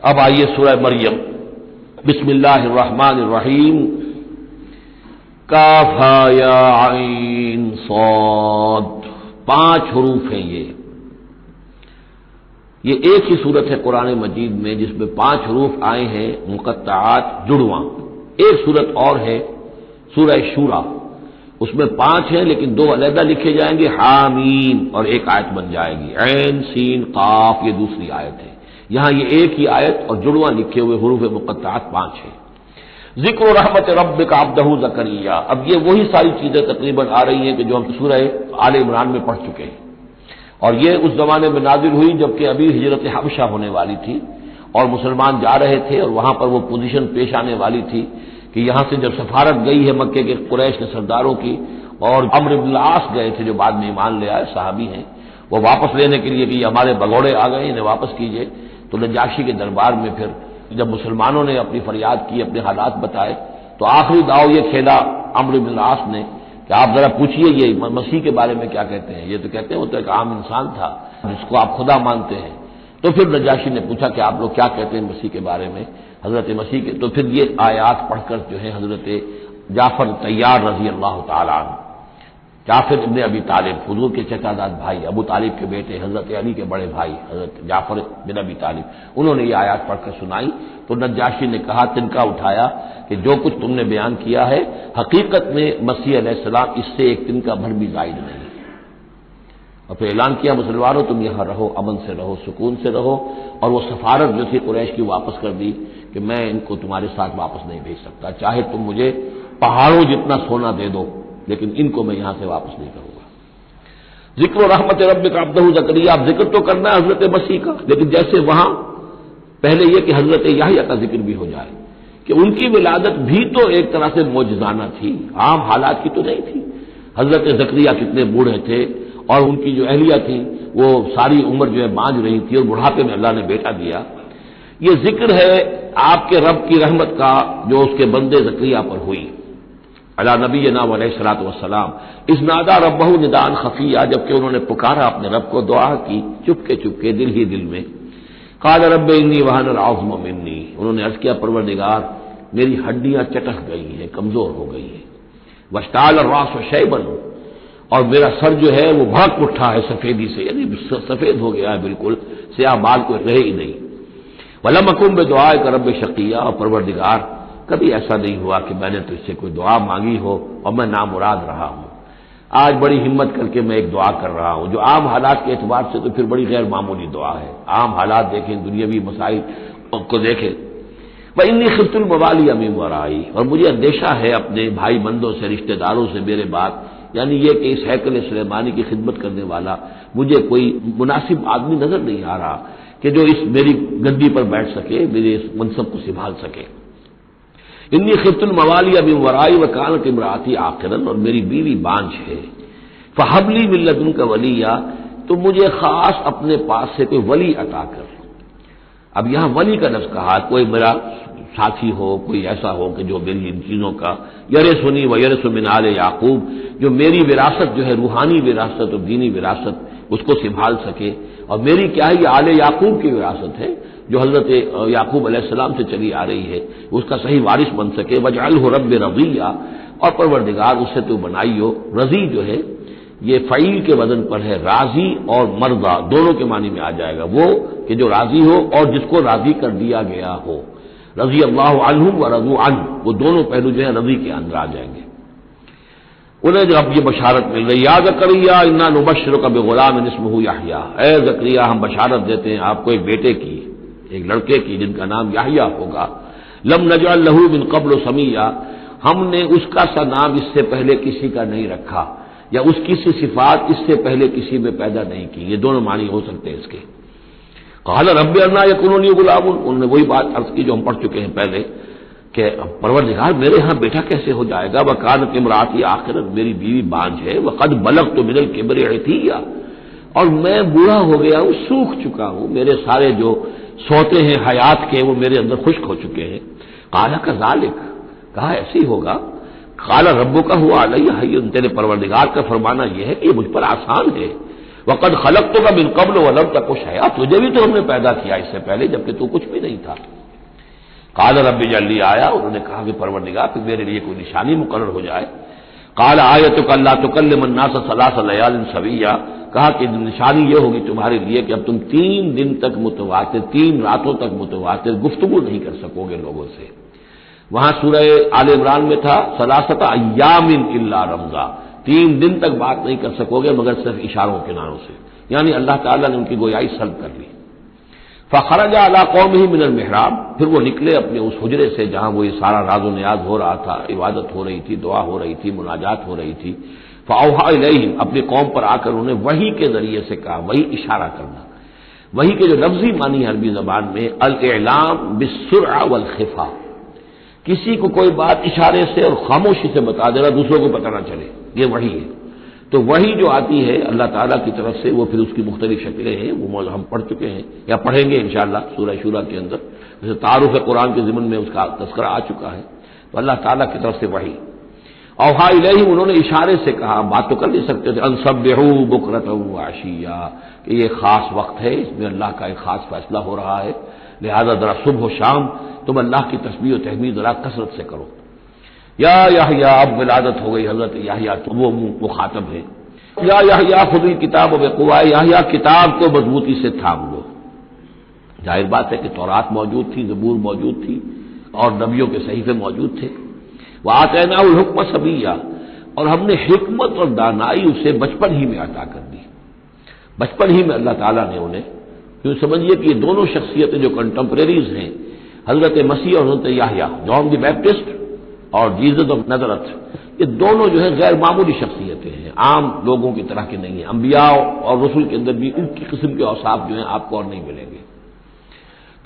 اب آئیے سورہ مریم، بسم اللہ الرحمن الرحیم، کاف ہا یا عین صاد، 5 حروف ہیں یہ ایک ہی صورت ہے قرآن مجید میں جس میں 5 حروف آئے ہیں مقطعات جڑواں۔ ایک صورت اور ہے سورہ شورى، اس میں 5 ہیں لیکن 2 علیحدہ لکھے جائیں گے، حامیم، اور ایک آیت بن جائے گی، عین سین قاف، یہ دوسری آیت ہے۔ یہاں یہ ایک ہی آیت اور جڑواں لکھے ہوئے حروف مقطعات 5 ہیں۔ ذکر رحمت ربک عبدہ زکریا، اب یہ وہی ساری چیزیں تقریباً آ رہی ہیں کہ جو ہم سورہ آل عمران میں پڑھ چکے ہیں، اور یہ اس زمانے میں نازل ہوئی جبکہ ابھی ہجرت حبشہ ہونے والی تھی اور مسلمان جا رہے تھے، اور وہاں پر وہ پوزیشن پیش آنے والی تھی کہ یہاں سے جب سفارت گئی ہے مکے کے قریش کے سرداروں کی، اور عمرو بن العاص گئے تھے جو بعد میں ایمان لے آئے، صحابی ہیں، وہ واپس لینے کے لیے کہ یہ ہمارے بگوڑے آ گئے، انہیں واپس کیجئے، تو نجاشی کے دربار میں پھر جب مسلمانوں نے اپنی فریاد کی، اپنے حالات بتائے، تو آخری داؤ یہ کھیلا عمرو بن العاص نے کہ آپ ذرا پوچھئے یہ مسیح کے بارے میں کیا کہتے ہیں۔ یہ تو کہتے ہیں وہ تو ایک عام انسان تھا جس کو آپ خدا مانتے ہیں۔ تو پھر نجاشی نے پوچھا کہ آپ لوگ کیا کہتے ہیں مسیح کے بارے میں، حضرت مسیح کے، تو پھر یہ آیات پڑھ کر جو ہے حضرت جعفر طیار رضی اللہ تعالیٰ عنہ، جعفر ابن ابی طالب، حضور کے چچا داد بھائی، ابو طالب کے بیٹے، حضرت علی کے بڑے بھائی حضرت جعفر بن ابی طالب، انہوں نے یہ آیات پڑھ کر سنائی، تو نجاشی نے کہا، تنکا اٹھایا کہ جو کچھ تم نے بیان کیا ہے حقیقت میں مسیح علیہ السلام اس سے ایک تنکا بھر بھی زائد نہیں ہے۔ اور پھر اعلان کیا، مسلمانوں تم یہاں رہو، امن سے رہو، سکون سے رہو، اور وہ سفارت جو تھی قریش کی واپس کر دی کہ میں ان کو تمہارے ساتھ واپس نہیں بھیج سکتا، چاہے تم مجھے پہاڑوں جتنا سونا دے دو لیکن ان کو میں یہاں سے واپس نہیں کروں گا۔ ذکر و رحمت ربک عبدہ زکریا، اب ذکر تو کرنا ہے حضرت مسیح کا، لیکن جیسے وہاں پہلے یہ کہ حضرت یحییٰ کا ذکر بھی ہو جائے کہ ان کی ولادت بھی تو ایک طرح سے معجزانہ تھی، عام حالات کی تو نہیں تھی۔ حضرت زکریا کتنے بوڑھے تھے، اور ان کی جو اہلیہ تھی وہ ساری عمر جو ہے بانجھ رہی تھی، اور بڑھاپے میں اللہ نے بیٹا دیا۔ یہ ذکر ہے آپ کے رب کی رحمت کا جو اس کے بندے زکریا پر ہوئی، علی نبینا علیہ الصلوۃ والسلام، اذ نادى ربہ نداء خفیا، جبکہ انہوں نے پکارا اپنے رب کو، دعا کی چپکے چپکے، دل ہی دل میں۔ قال رب انی وہن العظم منی، انہوں نے عرض کیا پروردگار میری ہڈیاں چٹک گئی ہیں، کمزور ہو گئی ہیں، واشتعل الراس شیبا، اور میرا سر جو ہے وہ بھڑک اٹھا ہے سفیدی سے، یعنی سفید ہو گیا ہے بالکل، سیاہ بال کوئی رہے ہی نہیں۔ ولم اکن بدعائک رب شقیا، اور پروردگار کبھی ایسا نہیں ہوا کہ میں نے تجھ سے کوئی دعا مانگی ہو اور میں نامراد رہا ہوں۔ آج بڑی ہمت کر کے میں ایک دعا کر رہا ہوں جو عام حالات کے اعتبار سے تو پھر بڑی غیر معمولی دعا ہے، عام حالات دیکھیں، دنیاوی مسائل کو دیکھیں۔ وَإِنِّي خِفْتُ الْمَوَالِيَ مِن وَرَائِي، اور مجھے اندیشہ ہے اپنے بھائی بندوں سے، رشتہ داروں سے میرے بعد، یعنی یہ کہ اس ہیکل سلیمانی کی خدمت کرنے والا مجھے کوئی مناسب آدمی نظر نہیں آ رہا کہ جو اس میری گدی پر بیٹھ سکے، میرے اس منصب کو سنبھال سکے۔ انی خفت الموالی من ورائی وکانت امراتی عاقرا، اور میری بیوی بانجھ ہے، فہب لی من لدنک ولیا، تو مجھے خاص اپنے پاس سے کوئی ولی عطا کر۔ اب یہاں ولی کا لفظ کہا، کوئی میرا ساتھی ہو، کوئی ایسا ہو کہ جو میری ان چیزوں کا یرثنی ویرث من آل یعقوب، جو میری وراثت جو ہے روحانی وراثت اور دینی وراثت اس کو سنبھال سکے، اور میری کیا ہے یہ آل یعقوب کی وراثت ہے جو حضرت یعقوب علیہ السلام سے چلی آ رہی ہے، اس کا صحیح وارث بن سکے۔ وجعلہ رب رضیہ، اور پروردگار اسے تو بنائی ہو، رضی جو ہے یہ فعیل کے وزن پر ہے، راضی اور مرضی دونوں کے معنی میں آ جائے گا، وہ کہ جو راضی ہو اور جس کو راضی کر دیا گیا ہو، رضی اللہ عنہم ورضوا عنہ، وہ دونوں پہلو جو ہے رضی کے اندر آ جائیں گے۔ انہیں جب یہ بشارت مل رہی، یا زکریا انا نبشرک بغلام اسمہ یحییٰ، اے زکریا ہم بشارت دیتے ہیں آپ کو ایک بیٹے کی، ایک لڑکے کی جن کا نام یحییٰ ہوگا، لم نجعل لہ من قبل سمیہ، ہم نے اس کا سا نام اس سے پہلے کسی کا نہیں رکھا، یا اس کی سی صفات اس سے پہلے کسی میں پیدا نہیں کی، یہ دونوں معنی ہو سکتے ہیں اس کے۔ قال رب انا یکون لی غلام، انہوں نے وہی بات عرض کی جو ہم پڑھ چکے ہیں پہلے کہ پروردگار میرے ہاں بیٹا کیسے ہو جائے گا، وکانت امراتی عاقرا، میری بیوی بانجھ ہے، وقد بلغت من الکبر عتیہ، اور میں بوڑھا ہو گیا ہوں، سوکھ چکا ہوں، میرے سارے جو سوتے ہیں حیات کے وہ میرے اندر خشک ہو چکے ہیں۔ قال کذالک، کہا ایسے ہی ہوگا۔ قال ربک هو علی ہین، تیرے پروردگار کا فرمانا یہ ہے کہ یہ مجھ پر آسان ہے۔ وقد خلقتک من قبل ولم تک شیئا، تجھے بھی تو ہم نے پیدا کیا اس سے پہلے جبکہ تو کچھ بھی نہیں تھا۔ قال رب اجعل لی آیا، انہوں نے کہا کہ پروردگار پھر میرے لیے کوئی نشانی مقرر ہو جائے۔ قال آیتک الا تکلم الناس ثلاث لیال سویا، کہا کہ نشانی یہ ہوگی تمہارے لیے کہ اب تم 3 دن تک متواتر، 3 راتوں تک متواتر گفتگو نہیں کر سکو گے لوگوں سے۔ وہاں سورہ آل عمران میں تھا ثلاثۃ ایام الا رمزا، 3 دن تک بات نہیں کر سکو گے مگر صرف اشاروں کناروں سے، یعنی اللہ تعالیٰ نے ان کی گویائی سلب کر لی۔ فخرج علی قومہ من المحراب، پھر وہ نکلے اپنے اس حجرے سے جہاں وہ یہ سارا راز و نیاز ہو رہا تھا، عبادت ہو رہی تھی، دعا ہو رہی تھی، مناجات ہو رہی تھی۔ فاوحی الیہم، اپنی قوم پر آ کر انہوں نے وحی کے ذریعے سے کہا، وہی اشارہ کرنا، وحی کے جو لفظی معنی ہے عربی زبان میں الاعلام بالسرعہ والخفا، کسی کو کوئی بات اشارے سے اور خاموشی سے بتا دینا، دوسروں کو پتہ نہ چلے، یہ وحی ہے۔ تو وحی جو آتی ہے اللہ تعالیٰ کی طرف سے، وہ پھر اس کی مختلف شکلیں ہیں، وہ ہم پڑھ چکے ہیں یا پڑھیں گے انشاءاللہ سورہ شورى کے اندر، جیسے تعارف قرآن کے ضمن میں اس کا تذکرہ آ چکا ہے۔ تو اللہ تعالیٰ کی طرف سے وحی، اوحا الیہم، انہوں نے اشارے سے کہا، بات تو کر نہیں سکتے تھے، ان سبحوا بکرۃ وعشیا، کہ یہ خاص وقت ہے، اس میں اللہ کا ایک خاص فیصلہ ہو رہا ہے، لہذا ذرا صبح و شام تم اللہ کی تسبیح و تحمید ذرا کثرت سے کرو۔ یا یحییٰ، اب ولادت ہو گئی حضرت یحییٰ، تو وہ مخاطب ہے، یا یحییٰ خذ الکتاب بقوۃ، یحییٰ کتاب کو مضبوطی سے تھام لو۔ ظاہر بات ہے کہ تورات موجود تھی، زبور موجود تھی، اور نبیوں کے صحیفے موجود تھے۔ وآتیناہ الحکم صبیا، اور ہم نے حکمت اور دانائی اسے بچپن ہی میں عطا کر دی، بچپن ہی میں اللہ تعالیٰ نے انہیں، کیوں سمجھیے کہ یہ دونوں شخصیتیں جو کنٹمپریریز ہیں، حضرت مسیح اور حضرت یحییٰ، جان دی بیپٹسٹ اور جیزس آف نظرت، یہ دونوں جو ہے غیر معمولی شخصیتیں ہیں، عام لوگوں کی طرح کے نہیں ہیں۔ انبیاء اور رسل کے اندر بھی ان کی قسم کے اوصاف جو ہیں آپ کو اور نہیں ملیں گے۔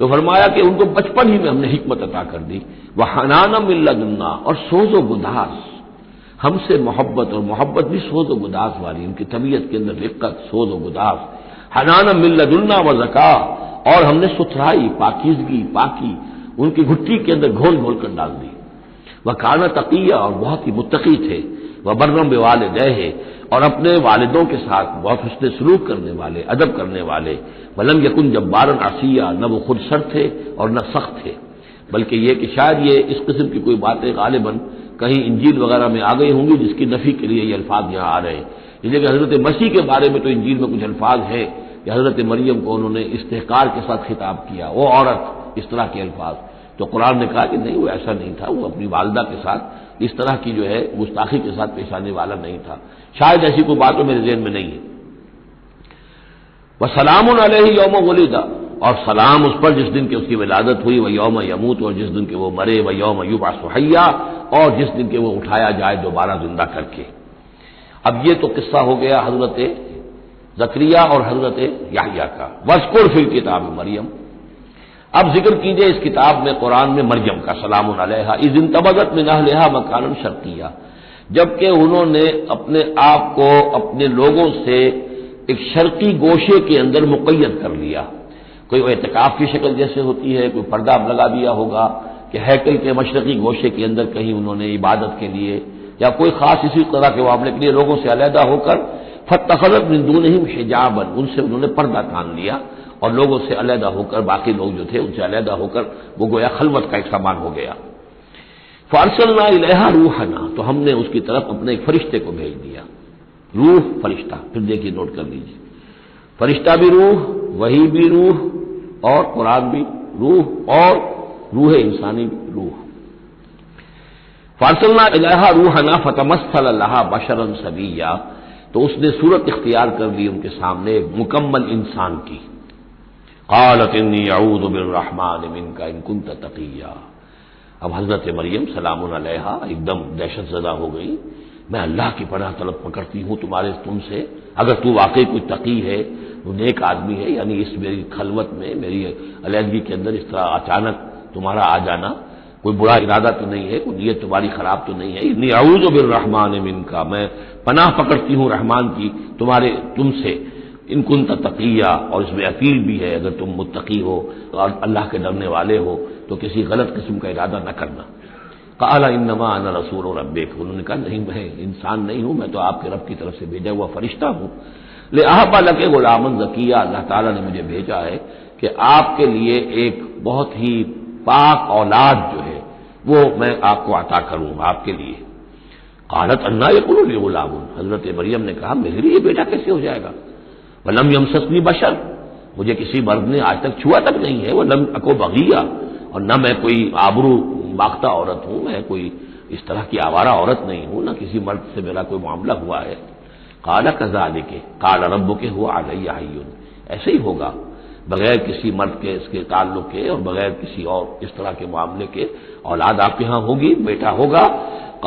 تو فرمایا کہ ان کو بچپن ہی میں ہم نے حکمت عطا کر دی، وحنانا من لدنا، اور سوز و گداز، ہم سے محبت، اور محبت بھی سوز و گداز والی، ان کی طبیعت کے اندر رقت، سوز و گداز، حنانا من لدنا وزکا، اور ہم نے ستھرائی، پاکیزگی، پاکی ان کی گھٹی کے اندر گھول گھول کر ڈال دی۔ وکان تقیہ، اور بہت ہی متقی تھے، وبرم بوالدیہ، اور اپنے والدوں کے ساتھ بہت حسن سلوک کرنے والے، ادب کرنے والے، ولم یکن جبارا عصیا، نہ وہ خود سر تھے اور نہ سخت تھے، بلکہ یہ کہ شاید یہ اس قسم کی کوئی باتیں غالباً کہیں انجیل وغیرہ میں آ گئی ہوں گی جس کی نفی کے لیے یہ الفاظ یہاں آ رہے ہیں۔ اس لیے کہ حضرت مسیح کے بارے میں تو انجیل میں کچھ الفاظ ہیں کہ حضرت مریم کو انہوں نے استحقار کے ساتھ خطاب کیا، وہ عورت، اس طرح کے الفاظ، تو قرآن نے کہا کہ نہیں، وہ ایسا نہیں تھا، وہ اپنی والدہ کے ساتھ اس طرح کی جو ہے گستاخی کے ساتھ پیش آنے والا نہیں تھا، شاید ایسی کوئی بات تو میرے ذہن میں نہیں ہے۔ وسلام علیہ یوم ولد، اور سلام اس پر جس دن کہ اس کی ولادت ہوئی، وہ یوم یموت، اور جس دن کہ وہ مرے، وہ یوم یبعث حیا، اور جس دن کہ وہ اٹھایا جائے دوبارہ زندہ کر کے۔ اب یہ تو قصہ ہو گیا حضرت زکریا اور حضرت یحییٰ کا۔ واذکر فی الکتاب مریم، اب ذکر کیجئے اس کتاب میں، قرآن میں، مریم کا، سلام علیہا اذ انتبذت من اہلہا مکانا شرقیہ، جبکہ انہوں نے اپنے آپ کو اپنے لوگوں سے ایک شرقی گوشے کے اندر مقید کر لیا، کوئی اعتکاف کی شکل جیسے ہوتی ہے، کوئی پردہ لگا دیا ہوگا کہ ہیکل کے مشرقی گوشے کے اندر کہیں انہوں نے عبادت کے لیے یا کوئی خاص اسی طرح کے معاملے کے لیے لوگوں سے علیحدہ ہو کر، فاتخذت من دونہم حجابا، ان سے انہوں نے پردہ تان لیا اور لوگوں سے علیحدہ ہو کر، باقی لوگ جو تھے ان سے علیحدہ ہو کر وہ گویا خلوت کا ایک سامان ہو گیا۔ فارسلنا الیہا روحنا، تو ہم نے اس کی طرف اپنے ایک فرشتے کو بھیج دیا۔ روح، فرشتہ، پھر دیکھیے نوٹ کر لیجیے، فرشتہ بھی روح، وحی بھی روح، اور قرآن بھی روح، اور روح انسانی بھی روح۔ فارسلنا الیہا روحنا فتمثل لہا بشرا سویا، تو اس نے صورت اختیار کر لی ان کے سامنے ایک مکمل انسان کی۔ قالت انی اعوذ بالرحمن منک ان کنت تقیا، اب حضرت مریم سلام علیہا ایک دم دہشت زدہ ہو گئی، میں اللہ کی پناہ طلب پکڑتی ہوں تم سے، اگر تو واقعی کوئی تقی ہے، وہ نیک آدمی ہے، یعنی اس میری خلوت میں، میری علیحدگی کے اندر اس طرح اچانک تمہارا آ جانا کوئی برا ارادہ تو نہیں ہے، کوئی نیت تمہاری خراب تو نہیں ہے۔ انی اعوذ بالرحمن منک، میں پناہ پکڑتی ہوں رحمان کی تم سے، ان کنت تقیہ، اور اس میں اپیل بھی ہے اگر تم متقی ہو اور اللہ کے ڈرنے والے ہو تو کسی غلط قسم کا ارادہ نہ کرنا۔ قال انما انا رسول ربک، انہوں نے کہا نہیں، میں انسان نہیں ہوں، میں تو آپ کے رب کی طرف سے بھیجا ہوا فرشتہ ہوں۔ لأہب لک غلاما زکیہ، اللہ تعالیٰ نے مجھے بھیجا ہے کہ آپ کے لیے ایک بہت ہی پاک اولاد جو ہے وہ میں آپ کو عطا کروں آپ کے لیے۔ قالت انا یکون لی غلام، حضرت مریم نے کہا میرے لیے بیٹا کیسے ہو جائے گا؟ ولم یمسسنی بشر، مجھے کسی مرد نے آج تک چھوا تک نہیں ہے، ولم اکو بغیہ، اور نہ میں کوئی آبرو باختہ عورت ہوں، میں کوئی اس طرح کی آوارہ عورت نہیں ہوں، نہ کسی مرد سے میرا کوئی معاملہ ہوا ہے۔ قال کذالک قال ربک هو علی حی، ایسے ہی ہوگا بغیر کسی مرد کے اس کے تعلق کے اور بغیر کسی اور اس طرح کے معاملے کے اولاد آپ کے ہاں ہوگی، بیٹا ہوگا۔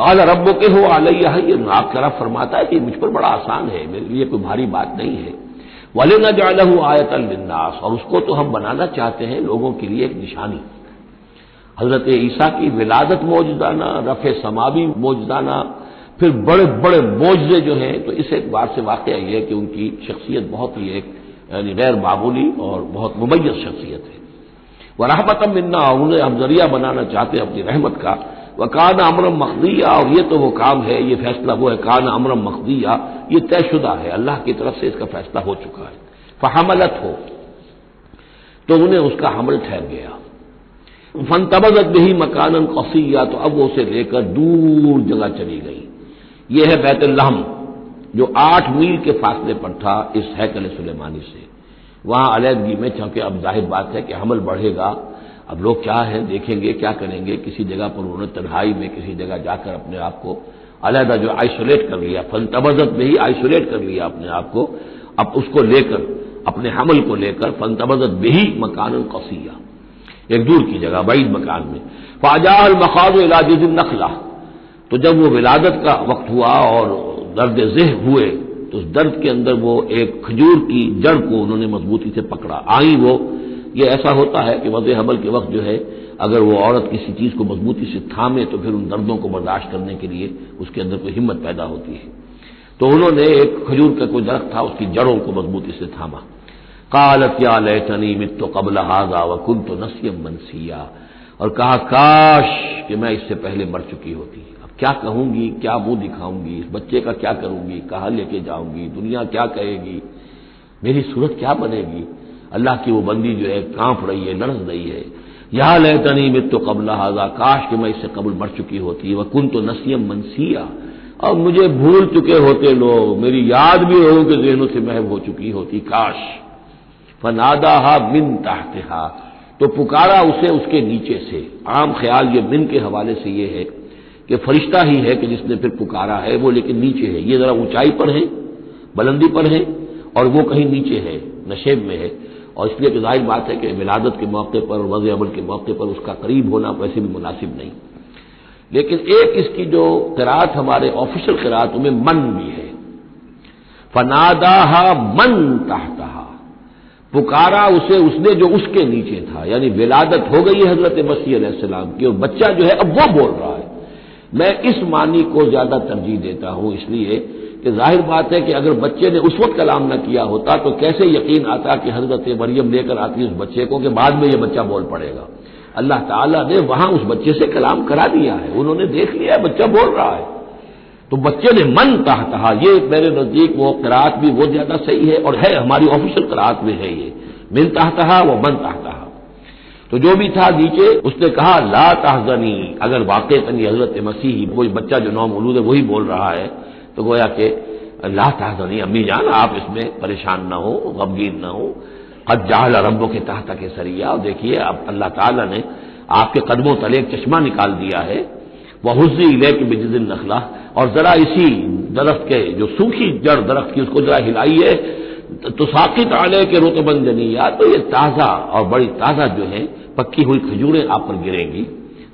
قال ربک هو علی حی، آپ کا رب فرماتا ہے کہ مجھ پر بڑا آسان ہے، میرے لیے کوئی بھاری بات نہیں ہے۔ وَلِنَجْعَلَهُ آیَةً لِلنَّاسِ، اور اس کو تو ہم بنانا چاہتے ہیں لوگوں کے لیے ایک نشانی۔ حضرت عیسیٰ کی ولادت معجزانہ، رفع سماوی معجزانہ، پھر بڑے بڑے معجزے جو ہیں، تو اس اعتبار سے واقعہ یہ ہے کہ ان کی شخصیت بہت ہی ایک یعنی غیر معمولی اور بہت ممیز شخصیت ہے۔ وَرَحْمَةً مِنَّا، انہیں ہم ذریعہ بنانا چاہتے ہیں اپنی رحمت کا۔ وَكَانَ أَمْرًا مَقْضِيًّا، اور یہ تو وہ کام ہے، یہ فیصلہ وہ ہے، کان امرا مقضیہ، یہ طے شدہ ہے، اللہ کی طرف سے اس کا فیصلہ ہو چکا ہے۔ فحملتہ، تو انہیں اس کا حمل ٹھہر گیا۔ فانتبذت به مکانا قصیا، تو اب وہ اسے لے کر دور جگہ چلی گئی۔ یہ ہے بیت اللحم جو 8 میل کے فاصلے پر تھا اس ہیکل سلیمانی سے، وہاں علیحدگی میں، چونکہ اب ظاہر بات ہے کہ حمل بڑھے گا، اب لوگ کیا ہے دیکھیں گے، کیا کریں گے، کسی جگہ پر انہوں نے تنہائی میں کسی جگہ جا کر اپنے آپ کو علیحدہ جو آئسولیٹ کر لیا، فانتبذت به، آئسولیٹ کر لیا اپنے آپ کو، اب اس کو لے کر اپنے حمل کو لے کر فانتبذت به مکانا قصیا، ایک دور کی جگہ بعید مکان میں۔ فاجاء المخاض الى جذع النخلہ، تو جب وہ ولادت کا وقت ہوا اور درد ذہ ہوئے تو اس درد کے اندر وہ ایک کھجور کی جڑ کو انہوں نے مضبوطی سے پکڑا، آئی وہ، یہ ایسا ہوتا ہے کہ وضع حمل کے وقت جو ہے اگر وہ عورت کسی چیز کو مضبوطی سے تھامے تو پھر ان دردوں کو برداشت کرنے کے لیے اس کے اندر کوئی ہمت پیدا ہوتی ہے، تو انہوں نے ایک کھجور کا کوئی درخت تھا، اس کی جڑوں کو مضبوطی سے تھاما۔ قالت یا لیتنی مت قبل هذا وکنت نسیا منسیا، اور کہا کاش کہ میں اس سے پہلے مر چکی ہوتی، اب کیا کہوں گی، کیا منہ دکھاؤں گی، اس بچے کا کیا کروں گی، کہاں لے کے جاؤں گی، دنیا کیا کہے گی، میری صورت کیا بنے گی۔ اللہ کی وہ بندی جو ہے کانپ رہی ہے، لرز رہی ہے، یا لیتنی مت قبل هذا، کاش کہ میں اس سے قبل مر چکی ہوتی، وکنت نسیا منسیا، اور مجھے بھول چکے ہوتے لوگ، میری یاد بھی ہو کہ ذہنوں سے محو ہو چکی ہوتی، کاش۔ فناداها من تحتها، تو پکارا اسے اس کے نیچے سے۔ عام خیال یہ من کے حوالے سے یہ ہے کہ فرشتہ ہی ہے کہ جس نے پھر پکارا ہے، وہ لیکن نیچے ہے، یہ ذرا اونچائی پر ہے، بلندی پر ہے، اور وہ کہیں نیچے ہے، نشیب میں ہے، اور اس لیے کہ ظاہر بات ہے کہ ولادت کے موقع پر، وضع حمل کے موقع پر اس کا قریب ہونا ویسے بھی مناسب نہیں۔ لیکن ایک اس کی جو قرات ہمارے آفیشل قراتوں میں من بھی ہے، فناداها من تحتها، پکارا اسے اس نے جو اس کے نیچے تھا، یعنی ولادت ہو گئی ہے حضرت مسیح علیہ السلام کی، اور بچہ جو ہے اب وہ بول رہا ہے۔ میں اس معنی کو زیادہ ترجیح دیتا ہوں، اس لیے کہ ظاہر بات ہے کہ اگر بچے نے اس وقت کلام نہ کیا ہوتا تو کیسے یقین آتا کہ حضرت مریم لے کر آتی اس بچے کو کہ بعد میں یہ بچہ بول پڑے گا۔ اللہ تعالیٰ نے وہاں اس بچے سے کلام کرا دیا ہے، انہوں نے دیکھ لیا ہے بچہ بول رہا ہے، تو بچے نے من تحتہا، یہ میرے نزدیک وہ قرات بھی وہ زیادہ صحیح ہے، اور ہے ہماری آفیشل قرات میں ہے یہ من تحتہا و من تحتہا۔ تو جو بھی تھا نیچے، اس نے کہا لا تحزنی، اگر واقعتاً یہ حضرت مسیح وہ بچہ جو نو مولود ہے وہی بول رہا ہے تو گویا کہ لا تحزنی، امی جان آپ اس میں پریشان نہ ہو، غمگین نہ ہو، قد جعل ربک تحتک سریا، اور دیکھیے اب اللہ تعالیٰ نے آپ کے قدموں تلے ایک چشمہ نکال دیا ہے، وَهُزِّي إِلَيْكِ بِجِذْعِ النَّخْلَةِ، اور ذرا اسی درخت کے جو سوکھی جڑ درخت کی اس کو ذرا ہلائیے، تساقط علیک رطبا جنیا، تو یہ تازہ اور بڑی تازہ جو ہے پکی ہوئی کھجوریں آپ پر گریں گی،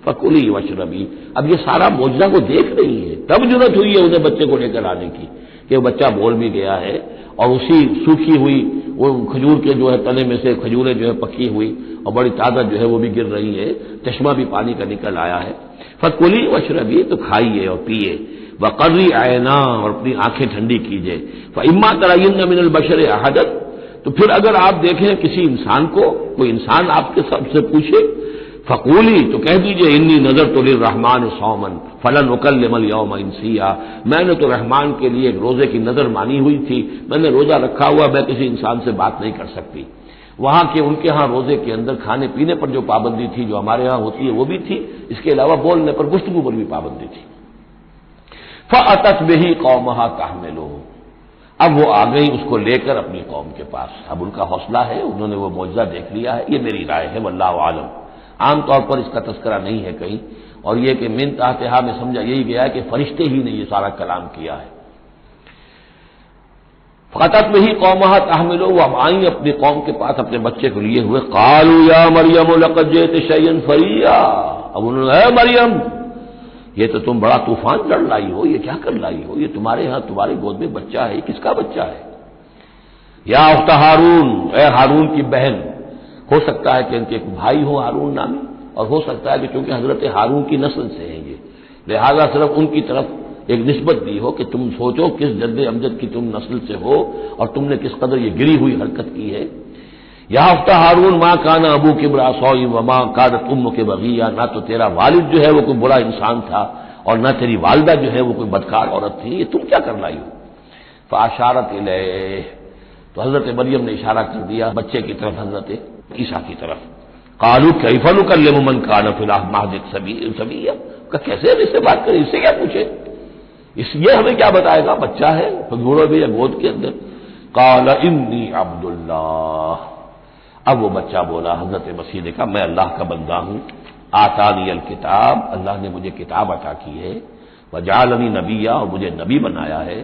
فکلی واشربی۔ اب یہ سارا معجزہ کو دیکھ رہی ہے، تب ضرورت ہوئی ہے انہیں بچے کو لے کر آنے کی کہ وہ بچہ بول بھی گیا ہے، اور اسی سوکھی ہوئی وہ کھجور کے جو ہے تنے میں سے کھجوریں جو ہے پکی ہوئی اور بڑی تازہ جو ہے وہ بھی گر رہی ہے، چشمہ بھی پانی کا نکل آیا ہے۔ فکلی واشربی، تو کھائیے اور پیئے، وقری عینا، اور اپنی آنکھیں ٹھنڈی کیجیے، فاما ترین من البشر احدا، تو پھر اگر آپ دیکھیں کسی انسان کو، کوئی انسان آپ کے سب سے پوچھے، فقولی تو کہہ دیجئے انی نذرت للرحمن صوما فلن اکلم اليوم انسیا، میں نے تو رحمان کے لیے ایک روزے کی نذر مانی ہوئی تھی، میں نے روزہ رکھا ہوا، میں کسی انسان سے بات نہیں کر سکتی۔ وہاں کے ان کے ہاں روزے کے اندر کھانے پینے پر جو پابندی تھی جو ہمارے ہاں ہوتی ہے وہ بھی تھی، اس کے علاوہ بولنے پر گفتگو پر بھی پابندی تھی۔ فأتت به قومها تحملہ، اب وہ آ گئی اس کو لے کر اپنی قوم کے پاس۔ اب ان کا حوصلہ ہے، انہوں نے وہ معجزہ دیکھ لیا ہے، یہ میری رائے ہے، واللہ عالم۔ عام طور پر اس کا تذکرہ نہیں ہے کہیں، اور یہ کہ من تحتہا میں سمجھا یہی گیا ہے کہ فرشتے ہی نے یہ سارا کلام کیا ہے۔ فأتت به قومها تحملہ، وہ اب آئیں اپنی قوم کے پاس اپنے بچے کو لیے ہوئے۔ قالوا یا مریم لقد جئت شیئا فریا، اب انہوں نے اے مریم یہ تو تم بڑا طوفان لڑ لائی ہو، یہ کیا کر لائی ہو، یہ تمہارے ہاں تمہاری گود میں بچہ ہے، یہ کس کا بچہ ہے؟ یا اخت ہارون، اے ہارون کی بہن، ہو سکتا ہے کہ ان کے ایک بھائی ہو ہارون نامی، اور ہو سکتا ہے کہ چونکہ حضرت ہارون کی نسل سے ہیں یہ، لہذا صرف ان کی طرف ایک نسبت دی ہو کہ تم سوچو کس جد امجد کی تم نسل سے ہو اور تم نے کس قدر یہ گری ہوئی حرکت کی ہے۔ یا اخت ہارون ما کان ابوک امرأ سوء وما کانت امک بغیہ، نہ تو تیرا والد جو ہے وہ کوئی برا انسان تھا اور نہ تیری والدہ جو ہے وہ کوئی بدکار عورت تھی، یہ تم کیا کر لائی ہو؟ فاشارت الیہ، تو حضرت مریم نے اشارہ کر دیا بچے کی طرف، حضرت عیسیٰ کی طرف۔ قالوا کیف نکلم من کان فی المہد صبیا، کہ کیسے ہم اس سے بات کریں، اس سے کیا پوچھے، اس یہ ہمیں کیا بتائے گا، بچہ ہے گھوڑے میں یا گود کے اندر۔ قال انی عبد اللہ، اب وہ بچہ بولا، حضرت مسیح نے کہا میں اللہ کا بندہ ہوں، آتانی الکتاب، اللہ نے مجھے کتاب عطا کی ہے، وجعلنی نبیا، اور مجھے نبی بنایا ہے،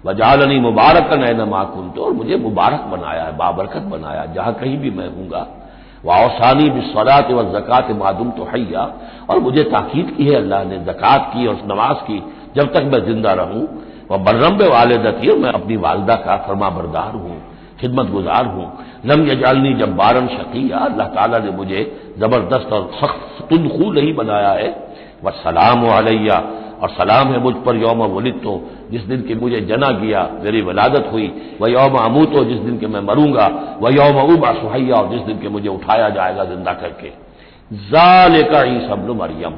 وجعلنی مبارکا اینما کنت، اور مجھے مبارک بنایا ہے، بابرکت بنایا جہاں کہیں بھی میں ہوں گا، واوصانی بالصلاۃ والزکاۃ ما دمت حیا، اور مجھے تاکید کی ہے اللہ نے زکوٰۃ کی اور نماز کی جب تک میں زندہ رہوں، وبرا بوالدتی، اور میں اپنی والدہ کا فرما بردار ہوں، خدمت گزار ہوں، لم یجعلنی جبارا شقیا، اللہ تعالیٰ نے مجھے زبردست اور سخت تندخو نہیں بنایا ہے، والسلام علیہ، اور سلام ہے مجھ پر یوم ولدت، جس دن کہ مجھے جنا گیا، میری ولادت ہوئی، و یوم اموت، جس دن کہ میں مروں گا، و یوم ابعث حیا، اور جس دن کہ مجھے اٹھایا جائے گا زندہ کر کے۔ ذالک عیسی ابن مریم،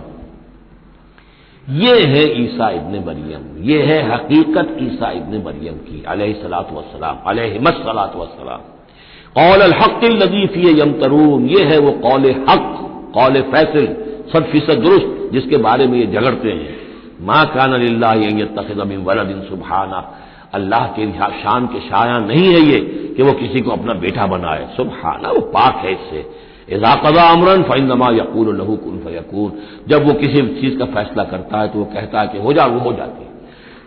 یہ ہے عیسیٰ ابن مریم، یہ ہے حقیقت عیسیٰ ابن مریم کی علیہ الصلاۃ والسلام، علیہم الصلاۃ والسلام۔ قول الحق الذی فیہ یمترون، یہ ہے وہ قول حق، قول فیصل 100% درست جس کے بارے میں یہ جھگڑتے ہیں۔ ما کان للہ ان یتخذ من ولد سبحانہ، اللہ کے شان کے شایع نہیں ہے یہ کہ وہ کسی کو اپنا بیٹا بنائے، سبحانہ، وہ پاک ہے اس سے۔ اذا قضى امرا فانما يقول له كن فيكون، جب وہ کسی چیز کا فیصلہ کرتا ہے تو وہ کہتا ہے کہ ہو جا، وہ ہو جاتی ہے۔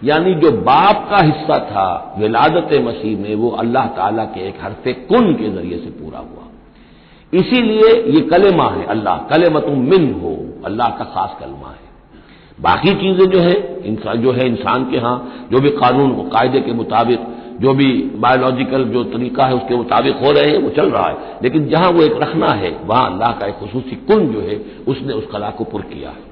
یعنی جو باپ کا حصہ تھا ولادت مسیح میں وہ اللہ تعالیٰ کے ایک حرف کن کے ذریعے سے پورا ہوا، اسی لیے یہ کلمہ ہے، اللہ کلمۃ من ہو، اللہ کا خاص کلمہ ہے۔ باقی چیزیں جو ہے انسان کے ہاں جو بھی قانون و قاعدے کے مطابق، جو بھی بایولوجیکل جو طریقہ ہے اس کے مطابق ہو رہے ہیں وہ چل رہا ہے، لیکن جہاں وہ ایک رکھنا ہے وہاں اللہ کا ایک خصوصی کن جو ہے اس نے اس خلا کو پر کیا ہے۔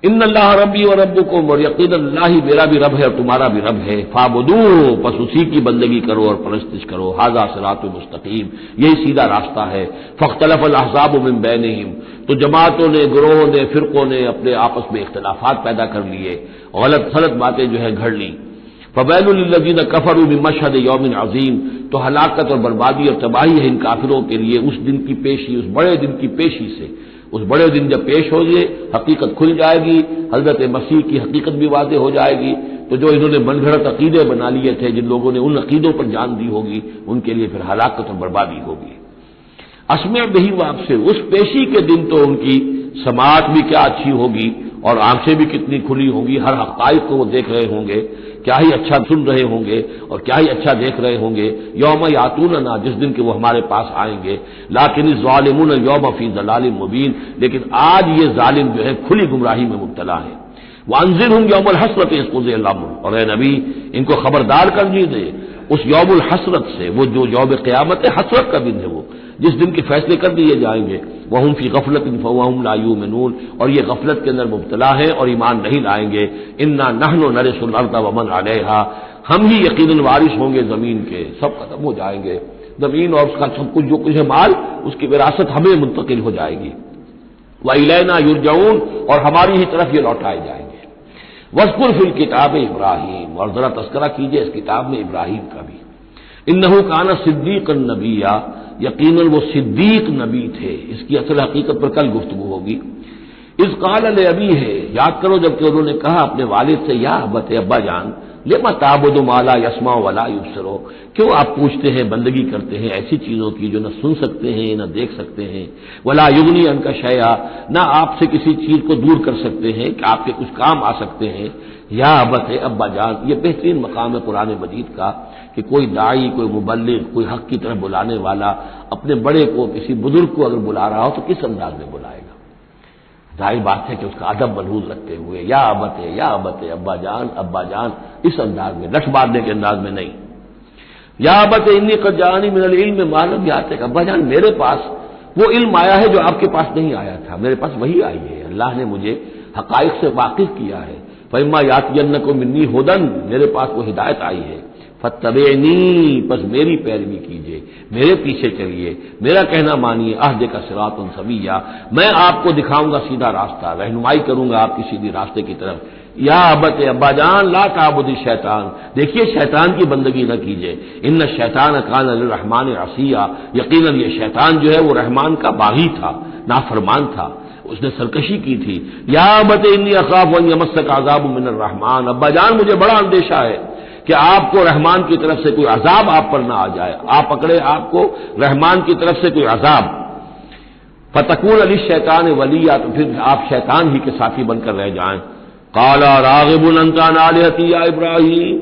ان اللہ ربی و ربکم، اور یقینا اللہ ہی میرا بھی رب ہے اور تمہارا بھی رب ہے، فاعبدوہ، پس اسی کی بندگی کرو اور پرستش کرو، ھذا صراط مستقیم، یہی سیدھا راستہ ہے۔ فاختلف الاحزاب من بینہم، تو جماعتوں نے، گروہوں نے، فرقوں نے اپنے آپس میں اختلافات پیدا کر لیے، غلط باتیں جو ہے گھڑ لی۔ فویل للذین کفروا من مشہد یوم عظیم، تو ہلاکت اور بربادی اور تباہی ہے ان کافروں کے لیے اس دن کی پیشی، اس بڑے دن کی پیشی سے۔ اس بڑے دن جب پیش ہو گئے حقیقت کھل جائے گی، حضرت مسیح کی حقیقت بھی واضح ہو جائے گی، تو جو انہوں نے من گھڑت عقیدے بنا لیے تھے، جن لوگوں نے ان عقیدوں پر جان دی ہوگی، ان کے لیے پھر ہلاکت اور بربادی ہوگی۔ اسمع بہی آپ سے، اس پیشی کے دن تو ان کی سماعت بھی کیا اچھی ہوگی اور آنکھیں بھی کتنی کھلی ہوں گی، ہر حقائق کو وہ دیکھ رہے ہوں گے، کیا ہی اچھا سن رہے ہوں گے اور کیا ہی اچھا دیکھ رہے ہوں گے۔ یوم یاتوننا، جس دن کہ وہ ہمارے پاس آئیں گے، لیکن الظالمون یوم فی ضلال مبین، لیکن آج یہ ظالم جو ہے کھلی گمراہی میں مبتلا ہے۔ وانذرہم یوم الحسرۃ اذ قضی الامر، اور اے نبی ان کو خبردار کر دیجیے اس یوم الحسرت سے، وہ جو یوم قیامت ہے، حسرت کا دن ہے وہ، جس دن کے فیصلے کر دیے جائیں گے۔ وہم فی غفلۃ فہم لا یؤمنون، اور یہ غفلت کے اندر مبتلا ہے اور ایمان نہیں لائیں گے۔ انا نحن نرث الارض ومن علیہا، ہم ہی یقیناً وارث ہوں گے زمین کے، سب ختم ہو جائیں گے زمین اور اس کا سب کچھ جو کچھ ہے مال، اس کی وراثت ہمیں منتقل ہو جائے گی۔ وَإِلَيْنَا يُرْجَعُونَ، اور ہماری ہی طرف یہ لوٹائے جائیں گے۔ وَاذْكُرْ فِي الْكِتَابِ ابراہیم، اور ذرا تذکرہ کیجئے اس کتاب میں ابراہیم کا بھی۔ انہ کان صدیقا نبیّا، یقیناً وہ صدیق نبی تھے، اس کی اصل حقیقت پر کل گفتگو ہوگی۔ اذ قال لابیہ، یاد کرو جب کہ انہوں نے کہا اپنے والد سے، یا ابت، ابا جان، لما تعبد ما لا يسمع ولا يبصر، کیوں آپ پوچھتے ہیں، بندگی کرتے ہیں ایسی چیزوں کی جو نہ سن سکتے ہیں نہ دیکھ سکتے ہیں، ولا یغنی عنک شیئا، نہ آپ سے کسی چیز کو دور کر سکتے ہیں کہ آپ کے کچھ کام آ سکتے ہیں۔ یا ابت، ابا جان، یہ بہترین مقام ہے قرآن مجید کا کہ کوئی داعی، کوئی مبلغ، کوئی حق کی طرف بلانے والا اپنے بڑے کو، کسی بزرگ کو اگر بلا رہا ہو تو کس انداز میں بلائے گا؟ ظاہر بات ہے کہ اس کا ادب ملحوظ رکھتے ہوئے، یا ابت، یا ابت، ابا جان، ابا جان، اس انداز میں، لٹ مارنے کے انداز میں نہیں۔ یا ابت انی قد جاءنی من العلم ما لم یاتک، ابا جان میرے پاس وہ علم آیا ہے جو آپ کے پاس نہیں آیا تھا، میرے پاس وہی آئی ہے، اللہ نے مجھے حقائق سے واقف کیا ہے۔ فإما یاتینکم منی ھدی، میرے پاس وہ ہدایت آئی ہے، فاتبعنی، پس میری پیروی کیجیے، میرے پیچھے چلیے، میرا کہنا مانیے، اہدک صراطا سویا، میں آپ کو دکھاؤں گا سیدھا راستہ، رہنمائی کروں گا آپ کی سیدھی راستے کی طرف۔ یا ابت، ابا جان، لا تعبد الشیطان، دیکھیے شیطان کی بندگی نہ کیجیے، ان الشیطان کان للرحمن عصیا، یقیناً یہ شیطان جو ہے وہ رحمان کا باغی تھا، نافرمان تھا، اس نے سرکشی کی تھی۔ یا ابت انی اخاف ان یمسک عذاب من الرحمن، ابا جان مجھے بڑا اندیشہ ہے کہ آپ کو رحمان کی طرف سے کوئی عذاب آپ پر نہ آ جائے، آپ پکڑے آپ کو رحمان کی طرف سے کوئی عذاب، فتکون للشیطان ولیا، تو پھر آپ شیطان ہی کے ساتھی بن کر رہ جائیں۔ قال راغب انت عن آلہتی یا ابراہیم،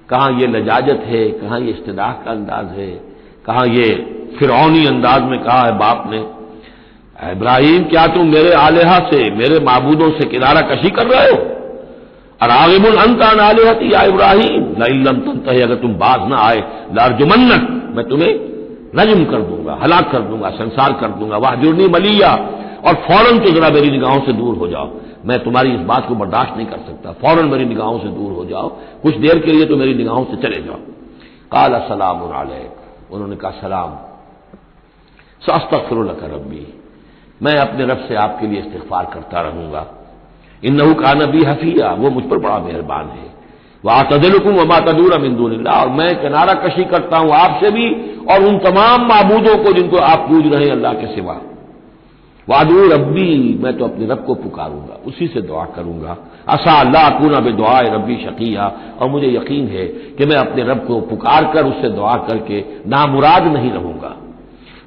کہاں یہ لجاجت ہے، کہاں یہ استدعاء کا انداز ہے، کہاں یہ فرعونی انداز میں کہا ہے باپ نے، اے ابراہیم کیا تم میرے آلہہ سے، میرے معبودوں سے کنارہ کشی کر رہے ہو؟ اراغب انت عن آلہتی یا ابراہیم لئن لم تنتہی، اگر تم باز نہ آئے، لارجمنک، میں تمہیں رجم کر دوں گا، ہلاک کر دوں گا، سنسار کر دوں گا، واہجرنی ملیہ، اور فوراً تو ذرا میری نگاہوں سے دور ہو جاؤ، میں تمہاری اس بات کو برداشت نہیں کر سکتا، فوراً میری نگاہوں سے دور ہو جاؤ، کچھ دیر کے لیے تو میری نگاہوں سے چلے جاؤ۔ قال سلام علیک، انہوں نے کہا سلام، ساستغفر لک ربی، میں اپنے رب سے آپ کے لیے استغفار کرتا رہوں گا، انہ کان بی حفیہ، وہ مجھ پر بڑا مہربان ہے، واعتزلکم وما تدعون من دون اللہ، اور میں کنارہ کشی کرتا ہوں آپ سے بھی اور ان تمام معبودوں کو جن کو آپ پوج رہے ہیں اللہ کے سوا، وادعو ربی، میں تو اپنے رب کو پکاروں گا، اسی سے دعا کروں گا، عسى اللہ اکون بدعاء ربی شقیہ، اور مجھے یقین ہے کہ میں اپنے رب کو پکار کر اس سے دعا کر کے نامراد نہیں رہوں گا۔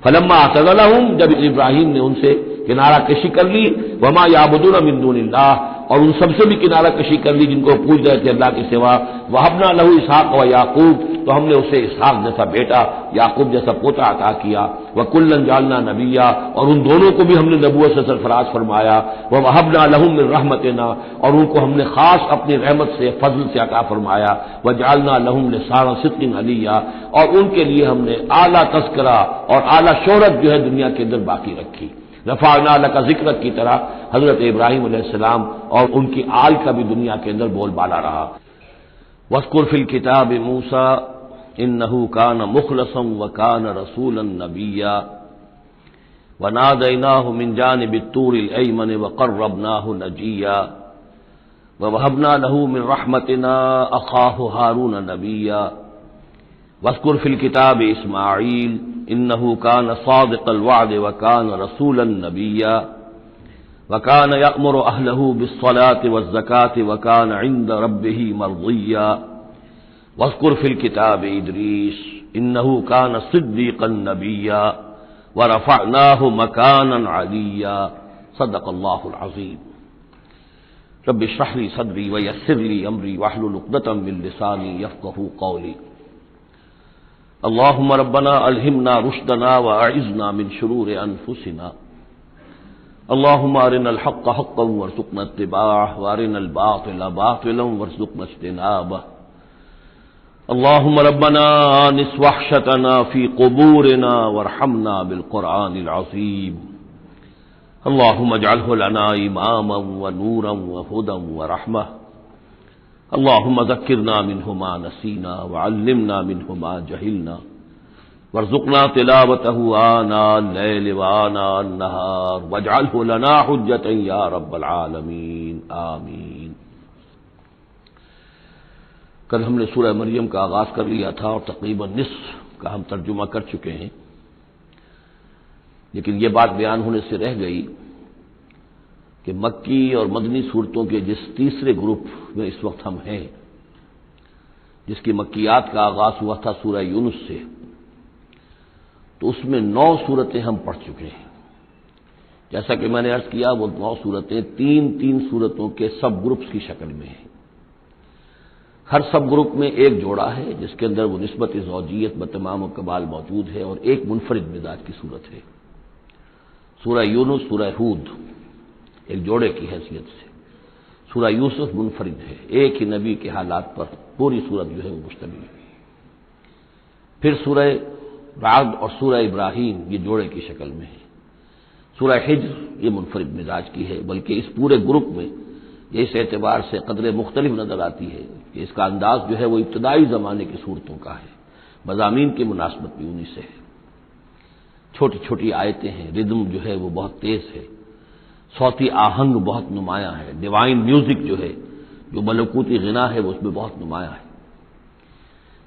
فلما اعتزلهم، جب ابراہیم نے ان سے کنارہ کشی کر لی، وما یعبدون من دون اللہ، اور ان سب سے بھی کنارہ کشی کر لی جن کو پوج رہے تھے اللہ کے سوا، وہبنا لہ اسحاق و یعقوب، تو ہم نے اسے اسحاق جیسا بیٹا، یعقوب جیسا پوتا عطا کیا، وکلا جعلنا نبیا، اور ان دونوں کو بھی ہم نے نبوت سے سرفراز فرمایا، ووہبنا لہم من رحمتنا، اور ان کو ہم نے خاص اپنی رحمت سے، فضل سے عطا فرمایا، وجعلنا لہم لسان صدق علیہ، اور ان کے لیے ہم نے اعلیٰ تذکرہ اور اعلیٰ شہرت جو ہے دنیا کے اندر باقی رکھی، رفعنا لک ذکرک کی طرح حضرت ابراہیم علیہ السلام اور ان کی آل کا بھی دنیا کے اندر بول بالا رہا۔ واذکر فی الکتاب موسیٰ انہ کان مخلصا وکان رسولا نبیا ونادیناہ من جانب الطور الایمن وقربناہ نجیا ووہبنا لہ من رحمتنا اخاہ ہارون نبیا واذکر فی الکتاب اسماعیل انہ کان صادق الوعد وکان رسولا نبیا وکان یأمر اہلہ بالصلاة والزکاة وکان عند ربہ مرضیا واذکر فی الکتاب ادریس انہ کان صدیقا نبیا ورفعناہ مکانا علیا صدق اللہ العظیم۔ رب اشرح لی صدری ویسر لی امری واحلل عقدۃ من لسانی یفقہوا قولی۔ اللهم ربنا الہمنا رشدنا واعذنا من شرور انفسنا، اللهم ارنا الحق حقا وارزقنا اتباعه وارنا الباطل باطلا وارزقنا اجتنابه، اللهم ربنا آنس وحشتنا في قبورنا وارحمنا بالقرآن العظيم، اللهم اجعله لنا إماما ونورا وهدى ورحمة، اللهم ذكرنا منه ما نسينا وعلمنا منه ما جهلنا وارزقنا تلاوته آناء اللیل وآناء النہار واجعلہ لنا حجتا یا رب العالمین آمین۔ کل ہم نے سورہ مریم کا آغاز کر لیا تھا اور تقریباً نصف کا ہم ترجمہ کر چکے ہیں، لیکن یہ بات بیان ہونے سے رہ گئی کہ مکی اور مدنی صورتوں کے جس تیسرے گروپ میں اس وقت ہم ہیں، جس کی مکیات کا آغاز ہوا تھا سورہ یونس سے، تو اس میں 9 صورتیں ہم پڑھ چکے ہیں۔ جیسا کہ میں نے عرض کیا، وہ 9 صورتیں تین صورتوں کے سب گروپس کی شکل میں ہیں۔ ہر سب گروپ میں ایک جوڑا ہے جس کے اندر وہ نسبت زوجیت بتمام و کمال موجود ہے، اور ایک منفرد مزاج کی صورت ہے۔ سورہ یونس، سورہ ہود ایک جوڑے کی حیثیت سے، سورہ یوسف منفرد ہے، ایک ہی نبی کے حالات پر پوری صورت جو ہے وہ مشتمل ہے۔ پھر سورہ رعد اور سورہ ابراہیم یہ جوڑے کی شکل میں ہے۔ سورہ حجر یہ منفرد مزاج کی ہے، بلکہ اس پورے گروپ میں یہ اس اعتبار سے قدر مختلف نظر آتی ہے کہ اس کا انداز جو ہے وہ ابتدائی زمانے کی صورتوں کا ہے، مضامین کی مناسبت بھی انہی سے ہے۔ چھوٹی چھوٹی آیتیں ہیں، ردم جو ہے وہ بہت تیز ہے، صوتی آہنگ بہت نمایاں ہے، ڈیوائن میوزک جو ہے، جو ملکوتی غنا ہے، وہ اس میں بہت نمایاں ہے۔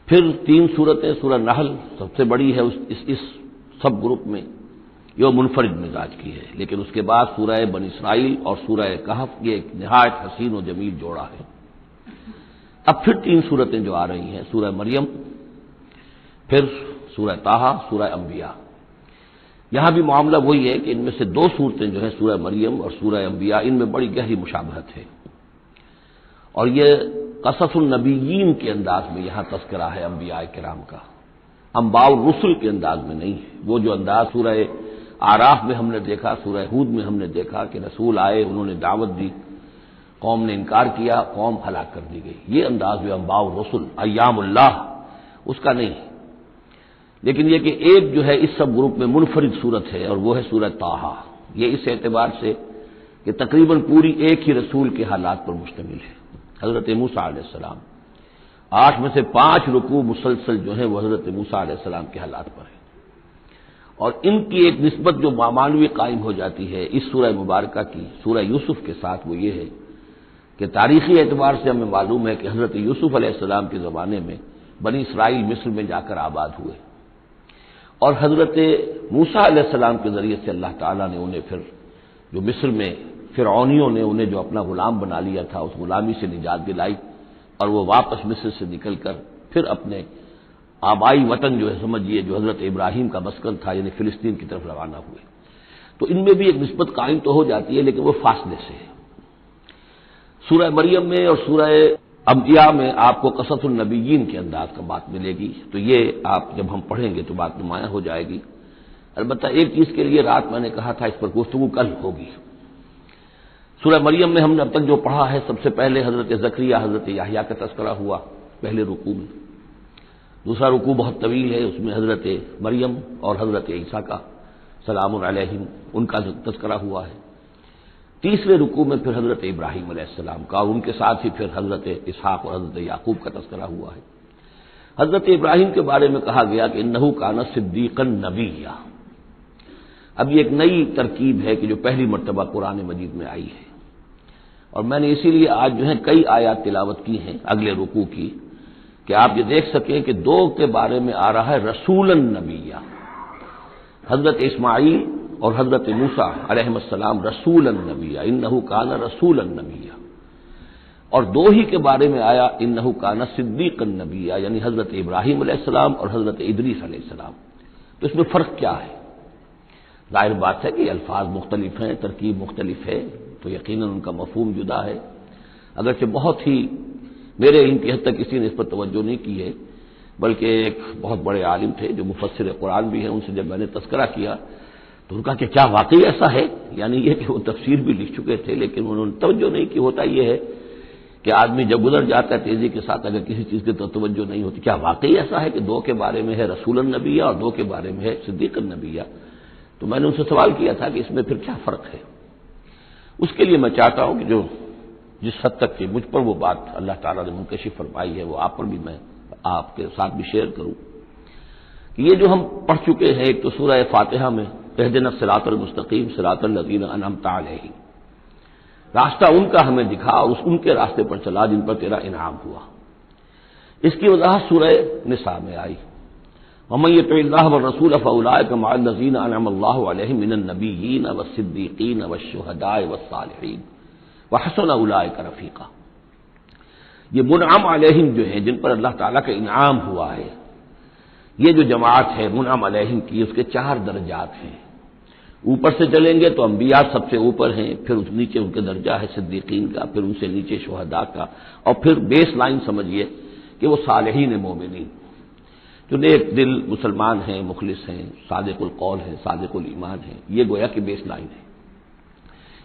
پھر 3 صورتیں، سورہ نحل سب سے بڑی ہے اس سب گروپ میں، یہ منفرد مزاج کی ہے، لیکن اس کے بعد سورہ بنی اسرائیل اور سورہ کہف یہ ایک نہایت حسین و جمیل جوڑا ہے۔ اب پھر 3 صورتیں جو آ رہی ہیں، سورہ مریم، پھر سورہ طٰہٰ، سورہ انبیاء۔ یہاں بھی معاملہ وہی ہے کہ ان میں سے 2 صورتیں جو ہیں سورہ مریم اور سورہ انبیاء، ان میں بڑی گہری مشابہت ہے، اور یہ قصص النبیین کے انداز میں یہاں تذکرہ ہے انبیاء کرام کا، انباء الرسل کے انداز میں نہیں ہے۔ وہ جو انداز سورہ اعراف میں ہم نے دیکھا، سورہ ہود میں ہم نے دیکھا کہ رسول آئے، انہوں نے دعوت دی، قوم نے انکار کیا، قوم ہلاک کر دی گئی، یہ انداز جو انباء الرسل ایام اللہ اس کا نہیں ہے۔ لیکن یہ کہ ایک جو ہے اس سب گروپ میں منفرد صورت ہے، اور وہ ہے سورہ طٰہٰ۔ یہ اس اعتبار سے کہ تقریباً پوری ایک ہی رسول کے حالات پر مشتمل ہے، حضرت موسیٰ علیہ السلام۔ 8 میں سے 5 رکوع مسلسل جو ہیں وہ حضرت موسیٰ علیہ السلام کے حالات پر ہیں، اور ان کی ایک نسبت جو معنوی قائم ہو جاتی ہے اس سورہ مبارکہ کی سورہ یوسف کے ساتھ، وہ یہ ہے کہ تاریخی اعتبار سے ہمیں معلوم ہے کہ حضرت یوسف علیہ السلام کے زمانے میں بنی اسرائیل مصر میں جا کر آباد ہوئے، اور حضرت موسیٰ علیہ السلام کے ذریعے سے اللہ تعالیٰ نے انہیں پھر جو مصر میں فرعونیوں نے انہیں جو اپنا غلام بنا لیا تھا، اس غلامی سے نجات دلائی، اور وہ واپس مصر سے نکل کر پھر اپنے آبائی وطن جو ہے سمجھیے جو حضرت ابراہیم کا مسکن تھا یعنی فلسطین کی طرف روانہ ہوئے۔ تو ان میں بھی ایک نسبت قائم تو ہو جاتی ہے، لیکن وہ فاصلے سے ہے۔ سورہ مریم میں اور سورہ انبیاء میں آپ کو قصص النبیین کے انداز کا بات ملے گی، تو یہ آپ جب ہم پڑھیں گے تو بات نمایاں ہو جائے گی۔ البتہ ایک چیز کے لیے رات میں نے کہا تھا اس پر گفتگو کل ہوگی۔ سورہ مریم میں ہم نے اب تک جو پڑھا ہے، سب سے پہلے حضرت زکریا، حضرت یحییٰ کا تذکرہ ہوا پہلے رکوع میں۔ دوسرا رکوع بہت طویل ہے، اس میں حضرت مریم اور حضرت عیسیٰ کا سلام علیہم ان کا تذکرہ ہوا ہے۔ تیسرے رکوع میں پھر حضرت ابراہیم علیہ السلام کا، اور ان کے ساتھ ہی پھر حضرت اسحاق اور حضرت یعقوب کا تذکرہ ہوا ہے۔ حضرت ابراہیم کے بارے میں کہا گیا کہ انہ کان صدیقا نبیّا۔ اب یہ ایک نئی ترکیب ہے کہ جو پہلی مرتبہ قرآن مجید میں آئی ہے، اور میں نے اسی لیے آج جو ہے کئی آیات تلاوت کی ہیں اگلے رکوع کی، کہ آپ یہ دیکھ سکیں کہ 2 کے بارے میں آ رہا ہے رسولا نبیّا، حضرت اسماعیل اور حضرت موسیٰ علیہ السلام رسولا نبیّا، انہ کان رسولا نبیّا، اور 2 ہی کے بارے میں آیا انہ کان صدیقا نبیّا، یعنی حضرت ابراہیم علیہ السلام اور حضرت ادریس علیہ السلام۔ تو اس میں فرق کیا ہے؟ ظاہر بات ہے کہ الفاظ مختلف ہیں، ترکیب مختلف ہے، تو یقیناً ان کا مفہوم جدا ہے، اگرچہ بہت ہی میرے علم کی حد تک کسی نے اس پر توجہ نہیں کی ہے، بلکہ ایک بہت بڑے عالم تھے جو مفسر قرآن بھی ہیں، ان سے جب میں نے تذکرہ کیا تو ان کا کہ کیا واقعی ایسا ہے؟ یعنی یہ کہ وہ تفسیر بھی لکھ چکے تھے لیکن انہوں نے توجہ نہیں کی۔ ہوتا یہ ہے کہ آدمی جب گزر جاتا ہے تیزی کے ساتھ، اگر کسی چیز کی توجہ نہیں ہوتی، کیا واقعی ایسا ہے کہ 2 کے بارے میں ہے رسول النبی اور 2 کے بارے میں ہے صدیق النبی؟ تو میں نے ان سے سوال کیا تھا کہ اس میں پھر کیا فرق ہے؟ اس کے لیے میں چاہتا ہوں کہ جو جس حد تک کہ مجھ پر وہ بات اللہ تعالیٰ نے منکشف فرمائی ہے وہ آپ پر بھی میں آپ کے ساتھ بھی شیئر کروں، کہ یہ جو ہم پڑھ چکے ہیں، ایک تو سورہ فاتحہ میں اہدنا الصراط المستقیم صراط الذین انعمت علیہم، راستہ ان کا ہمیں دکھا اور ان کے راستے پر چلا جن پر تیرا انعام ہوا۔ اس کی وضاحت سورہ نساء میں آئی، ومن یطع اللہ والرسول فاولئک مع الذین انعم اللہ علیہم من النبیین والصدیقین والشہداء والصالحین وحسن اولئک رفیقا۔ یہ منعم علیہم جو ہیں، جن پر اللہ تعالیٰ کا انعام ہوا ہے، یہ جو جماعت ہے منعم علیہم کی، اس کے 4 درجات ہیں۔ اوپر سے چلیں گے تو انبیاء سب سے اوپر ہیں، پھر اس نیچے ان کے درجہ ہے صدیقین کا، پھر ان سے نیچے شہداء کا، اور پھر بیس لائن سمجھیے کہ وہ صالحین مومنین جو نیک دل مسلمان ہیں، مخلص ہیں، صادق القول ہیں، صادق الایمان ہیں، یہ گویا کہ بیس لائن ہے۔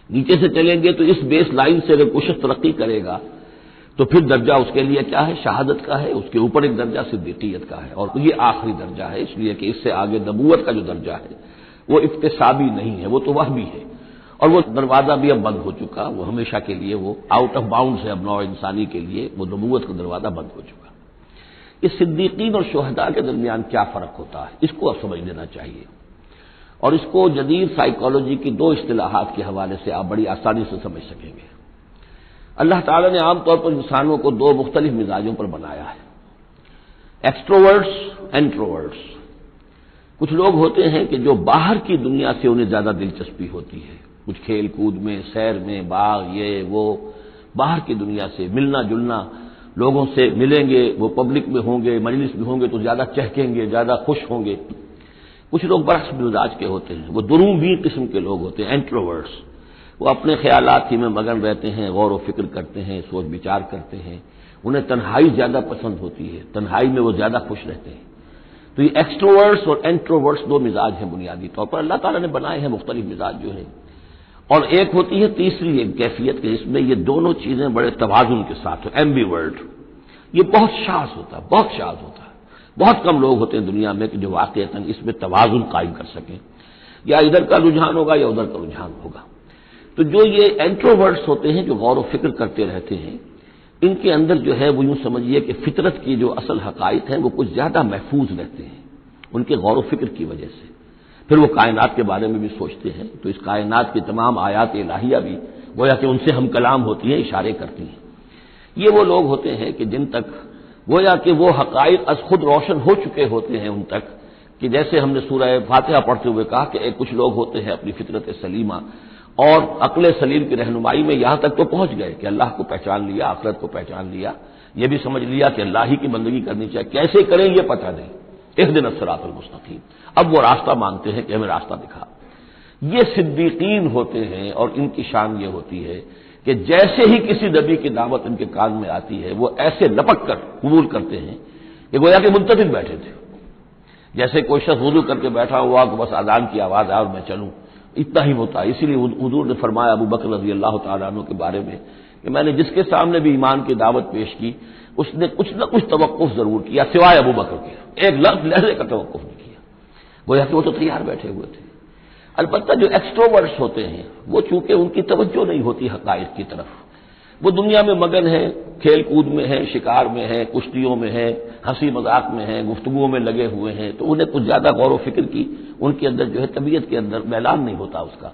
نیچے سے چلیں گے تو اس بیس لائن سے اگر کچھ ترقی کرے گا تو پھر درجہ اس کے لیے کیا ہے؟ شہادت کا ہے، اس کے اوپر ایک درجہ صدیقیت کا ہے، اور یہ آخری درجہ ہے، اس لیے کہ اس سے آگے نبوت کا جو درجہ ہے وہ اکتسابی نہیں ہے، وہ تو وہمی ہے، اور وہ دروازہ بھی اب بند ہو چکا، وہ ہمیشہ کے لیے وہ آؤٹ آف باؤنڈز ہے اب نوع انسانی کے لیے، وہ نبوت کا دروازہ بند ہو چکا۔ اس صدیقین اور شہداء کے درمیان کیا فرق ہوتا ہے، اس کو اب سمجھ لینا چاہیے، اور اس کو جدید سائیکالوجی کی 2 اصطلاحات کے حوالے سے آپ بڑی آسانی سے سمجھ سکیں گے۔ اللہ تعالیٰ نے عام طور پر انسانوں کو 2 مختلف مزاجوں پر بنایا ہے، ایکسٹروورٹس، انٹروورٹس۔ کچھ لوگ ہوتے ہیں کہ جو باہر کی دنیا سے انہیں زیادہ دلچسپی ہوتی ہے، کچھ کھیل کود میں، سیر میں، باغ، یہ وہ، باہر کی دنیا سے ملنا جلنا، لوگوں سے ملیں گے، وہ پبلک میں ہوں گے، مجلس میں ہوں گے تو زیادہ چہکیں گے، زیادہ خوش ہوں گے۔ کچھ لوگ برعکس مزاج کے ہوتے ہیں، وہ دروبی قسم کے لوگ ہوتے ہیں، انٹروورٹس۔ وہ اپنے خیالات ہی میں مگن رہتے ہیں، غور و فکر کرتے ہیں، سوچ بچار کرتے ہیں، انہیں تنہائی زیادہ پسند ہوتی ہے، تنہائی میں وہ زیادہ خوش رہتے ہیں۔ تو یہ ایکسٹروورٹس اور انٹروورٹس 2 مزاج ہیں بنیادی طور پر، اللہ تعالیٰ نے بنائے ہیں مختلف مزاج جو ہیں۔ اور ایک ہوتی ہے تیسری ایک کیفیت کہ اس میں یہ دونوں چیزیں بڑے توازن کے ساتھ ہو، ایمبیورٹ۔ یہ بہت شاذ ہوتا ہے، بہت شاذ ہوتا ہے، بہت کم لوگ ہوتے ہیں دنیا میں کہ جو واقعتاً اس میں توازن قائم کر سکیں، یا ادھر کا رجحان ہوگا یا ادھر کا رجحان ہوگا۔ تو جو یہ انٹروورٹس ہوتے ہیں، جو غور و فکر کرتے رہتے ہیں، ان کے اندر جو ہے وہ یوں سمجھیے کہ فطرت کی جو اصل حقائق ہیں وہ کچھ زیادہ محفوظ رہتے ہیں ان کے غور و فکر کی وجہ سے۔ پھر وہ کائنات کے بارے میں بھی سوچتے ہیں، تو اس کائنات کی تمام آیات الہیہ بھی گویا کہ ان سے ہم کلام ہوتی ہیں، اشارے کرتی ہیں۔ یہ وہ لوگ ہوتے ہیں کہ جن تک گویا کہ وہ حقائق از خود روشن ہو چکے ہوتے ہیں ان تک، کہ جیسے ہم نے سورہ فاتحہ پڑھتے ہوئے کہا کہ کچھ لوگ ہوتے ہیں اپنی فطرت سلیمہ اور عقل سلیم کی رہنمائی میں یہاں تک تو پہنچ گئے کہ اللہ کو پہچان لیا، آخرت کو پہچان لیا، یہ بھی سمجھ لیا کہ اللہ ہی کی بندگی کرنی چاہیے، کیسے کریں یہ پتہ نہیں، اہدنا الصراط المستقیم، اب وہ راستہ مانگتے ہیں کہ ہمیں راستہ دکھا۔ یہ صدیقین ہوتے ہیں، اور ان کی شان یہ ہوتی ہے کہ جیسے ہی کسی نبی کی دعوت ان کے کان میں آتی ہے وہ ایسے لپک کر قبول کرتے ہیں کہ گویا کہ منتظر بیٹھے تھے، جیسے کوئی شخص وضو کر کے بیٹھا ہوا کہ بس اذان کی آواز آئے اور میں چلوں، اتنا ہی ہوتا ہے۔ اسی لیے حضور نے فرمایا ابو بکر رضی اللہ تعالیٰ عنہ کے بارے میں کہ میں نے جس کے سامنے بھی ایمان کی دعوت پیش کی اس نے کچھ نہ کچھ توقف ضرور کیا، سوائے ابو بکر کے، ایک لحظے کا توقف نہیں کیا، گویا کہ وہ تو تیار بیٹھے ہوئے تھے۔ البتہ جو ایکسٹروورٹس ہوتے ہیں وہ چونکہ ان کی توجہ نہیں ہوتی حقائق کی طرف، وہ دنیا میں مگن ہیں، کھیل کود میں ہیں، شکار میں ہیں، کشتیوں میں ہیں، ہنسی مذاق میں ہیں، گفتگوؤں میں لگے ہوئے ہیں، تو انہیں کچھ زیادہ غور و فکر کی ان کے اندر جو ہے طبیعت کے اندر میلان نہیں ہوتا اس کا،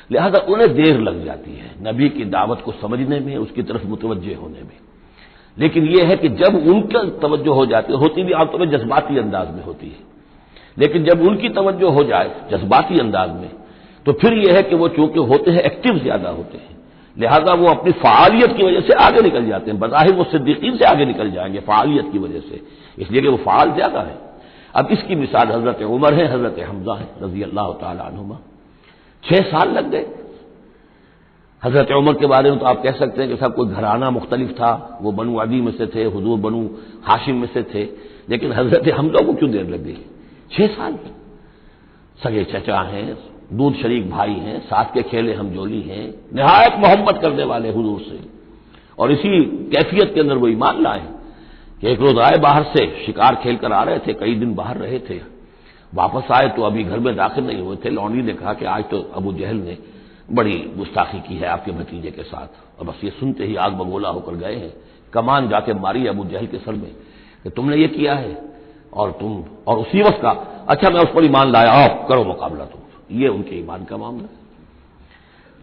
لہذا انہیں دیر لگ جاتی ہے نبی کی دعوت کو سمجھنے میں، اس کی طرف متوجہ ہونے میں۔ لیکن یہ ہے کہ جب ان کا توجہ ہو جاتی ہے، ہوتی بھی عام طور پر جذباتی انداز میں ہوتی ہے، لیکن جب ان کی توجہ ہو جائے جذباتی انداز میں تو پھر یہ ہے کہ وہ چونکہ ہوتے ہیں ایکٹیو زیادہ ہوتے ہیں، لہذا وہ اپنی فعالیت کی وجہ سے آگے نکل جاتے ہیں، بظاہر وہ صدیقین سے آگے نکل جائیں گے فعالیت کی وجہ سے، اس لیے کہ وہ فعال زیادہ ہے۔ اب اس کی مثال حضرت عمر ہے، حضرت حمزہ ہے رضی اللہ تعالی عنہما، 6 سال لگ گئے۔ حضرت عمر کے بارے میں تو آپ کہہ سکتے ہیں کہ سب کوئی گھرانہ مختلف تھا، وہ بنو عدی میں سے تھے، حضور بنو ہاشم میں سے تھے، لیکن حضرت حمزہ کو کیوں دیر لگ گئی؟ 6 سال سگے چچا ہیں، دودھ شریک بھائی ہیں، ساتھ کے کھیلے ہم جولی ہیں، نہایت محبت کرنے والے حضور سے، اور اسی کیفیت کے اندر وہ ایمان لائے کہ ایک روز آئے باہر سے، شکار کھیل کر آ رہے تھے، کئی دن باہر رہے تھے، واپس آئے تو ابھی گھر میں داخل نہیں ہوئے تھے، لونڈی نے کہا کہ آج تو ابو جہل نے بڑی گستاخی کی ہے آپ کے بھتیجے کے ساتھ، اور بس یہ سنتے ہی آگ بگولا ہو کر گئے ہیں، کمان جا کے ماری ابو جہل کے سر میں کہ تم نے یہ کیا ہے، اور اسی وقت کا اچھا میں اس پر ایمان لایا، آؤ کرو مقابلہ تم، یہ ان کے ایمان کا معاملہ ہے۔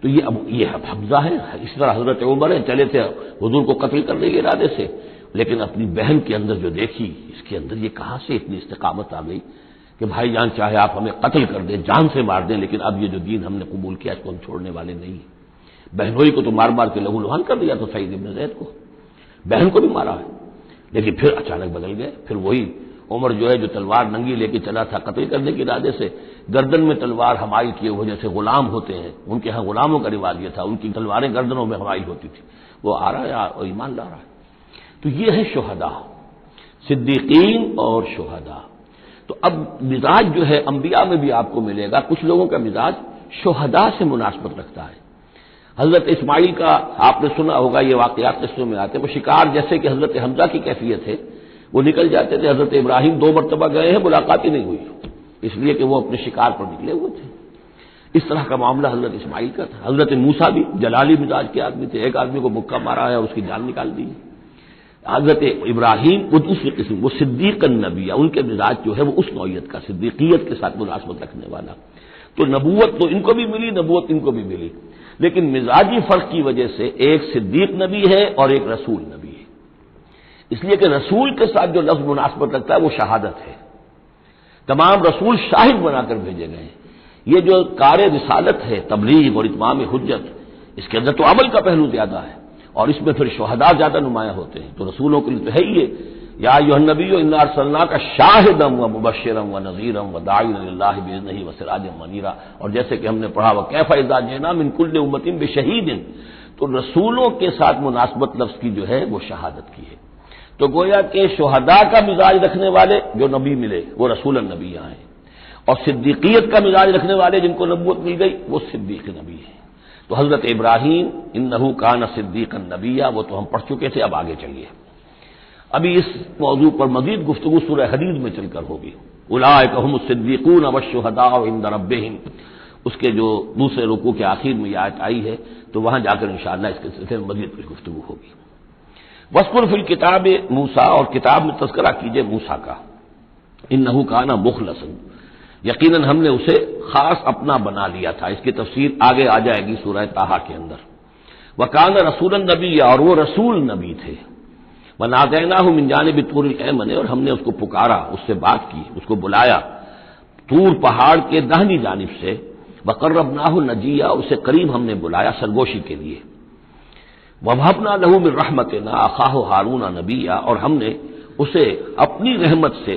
تو یہ حمزہ ہے، اس طرح حضرت عمر ہے، چلے تھے حضور کو قتل کرنے کے ارادے سے، لیکن اپنی بہن کے اندر جو دیکھی، اس کے اندر یہ کہاں سے اتنی استقامت آ گئی کہ بھائی جان چاہے آپ ہمیں قتل کر دیں، جان سے مار دیں، لیکن اب یہ جو دین ہم نے قبول کیا اس کو ہم چھوڑنے والے نہیں ہیں۔ بہنوئی کو تو مار مار کے لہو لہان کر دیا تو سعید ابن زید کو، بہن کو بھی مارا ہے، لیکن پھر اچانک بدل گئے۔ پھر وہی عمر جو ہے جو تلوار ننگی لے کے چلا تھا قتل کرنے کے ارادے سے، گردن میں تلوار حمائل کیے ہوئے جیسے غلام ہوتے ہیں، ان کے ہاں غلاموں کا رواج یہ تھا، ان کی تلواریں گردنوں میں حمائل ہوتی تھی، وہ آ رہا ہے اور ایمان لا رہا ہے۔ تو یہ ہے شہداء، صدیقین اور شہداء۔ تو اب مزاج جو ہے انبیاء میں بھی آپ کو ملے گا، کچھ لوگوں کا مزاج شہداء سے مناسبت رکھتا ہے۔ حضرت اسماعیل کا آپ نے سنا ہوگا، یہ واقعات قصوں میں آتے ہیں، وہ شکار جیسے کہ حضرت حمزہ کی کیفیت ہے، وہ نکل جاتے تھے۔ حضرت ابراہیم 2 مرتبہ گئے ہیں، ملاقات ہی نہیں ہوئی، اس لیے کہ وہ اپنے شکار پر نکلے ہوئے تھے۔ اس طرح کا معاملہ حضرت اسماعیل کا تھا۔ حضرت موسیٰ بھی جلالی مزاج کے آدمی تھے، ایک آدمی کو مکہ مارا ہے اور اس کی جان نکال دی۔ حضرت ابراہیم وہ دوسری قسم، وہ صدیق النبی، ان کے مزاج جو ہے وہ اس نوعیت کا، صدیقیت کے ساتھ مناسبت رکھنے والا۔ تو نبوت تو ان کو بھی ملی، نبوت ان کو بھی ملی، لیکن مزاجی فرق کی وجہ سے ایک صدیق نبی ہے اور ایک رسول نبی ہے۔ اس لیے کہ رسول کے ساتھ جو لفظ مناسبت رکھتا ہے وہ شہادت ہے۔ تمام رسول شاہد بنا کر بھیجے گئے ہیں۔ یہ جو کار رسالت ہے، تبلیغ اور اتمام حجت، اس کے اندر تو عمل کا پہلو زیادہ ہے، اور اس میں پھر شہداء زیادہ نمایاں ہوتے ہیں۔ تو رسولوں کے لیے تو ہے ہی یہ، یا ایھا النبی انا ارسلناک شاہدا ومبشرا ونذیرا وداعیا الی اللہ باذنہ وسراجا منیرا، اور جیسے کہ ہم نے پڑھا وکیف اذا جئنا من کل امۃ بشہید، تو رسولوں کے ساتھ مناسبت لفظ کی جو ہے وہ شہادت کی ہے۔ تو گویا کہ شہداء کا مزاج رکھنے والے جو نبی ملے وہ رسول النبی ہیں، اور صدیقیت کا مزاج رکھنے والے جن کو نبوت مل گئی وہ صدیق نبی ہیں۔ تو حضرت ابراہیم انہ کان صدیقا نبیا، وہ تو ہم پڑھ چکے تھے، اب آگے چلیے۔ ابھی اس موضوع پر مزید گفتگو سورہ حدید میں چل کر ہوگی۔ اولئک هم الصدیقون والشہداء عند ربہم، اس کے جو دوسرے رکوع کے آخر میں یہ آیت آئی ہے، تو وہاں جا کر انشاءاللہ اس کے سلسلے میں مزید کچھ گفتگو ہوگی۔ وَاذْكُرْ فِي الْكِتَابِ موسیٰ، اور کتاب میں تذکرہ کیجئے موسیٰ کا، انہ کان مخلصا، یقیناً ہم نے اسے خاص اپنا بنا لیا تھا۔ اس کی تفسیر آگے آ جائے گی سورہ طٰہٰ کے اندر۔ وَكَانَ رَسُولًا نَبِيًّا، اور وہ رسول نبی تھے۔ وَنَادَيْنَاهُ مِن جَانِبِ الطُّورِ الْأَيْمَنِ، اور ہم نے اس کو پکارا، اس سے بات کی، اس کو بلایا طور پہاڑ کے داہنی جانب سے۔ وَقَرَّبْنَاهُ نَجِيًّا، اسے قریب ہم نے بلایا سرگوشی کے لیے۔ وَوَهَبْنَا لَهُ مِن رَحْمَتِنَا أَخَاهُ هَارُونَ نَبِيًّا، اور ہم نے اسے اپنی رحمت سے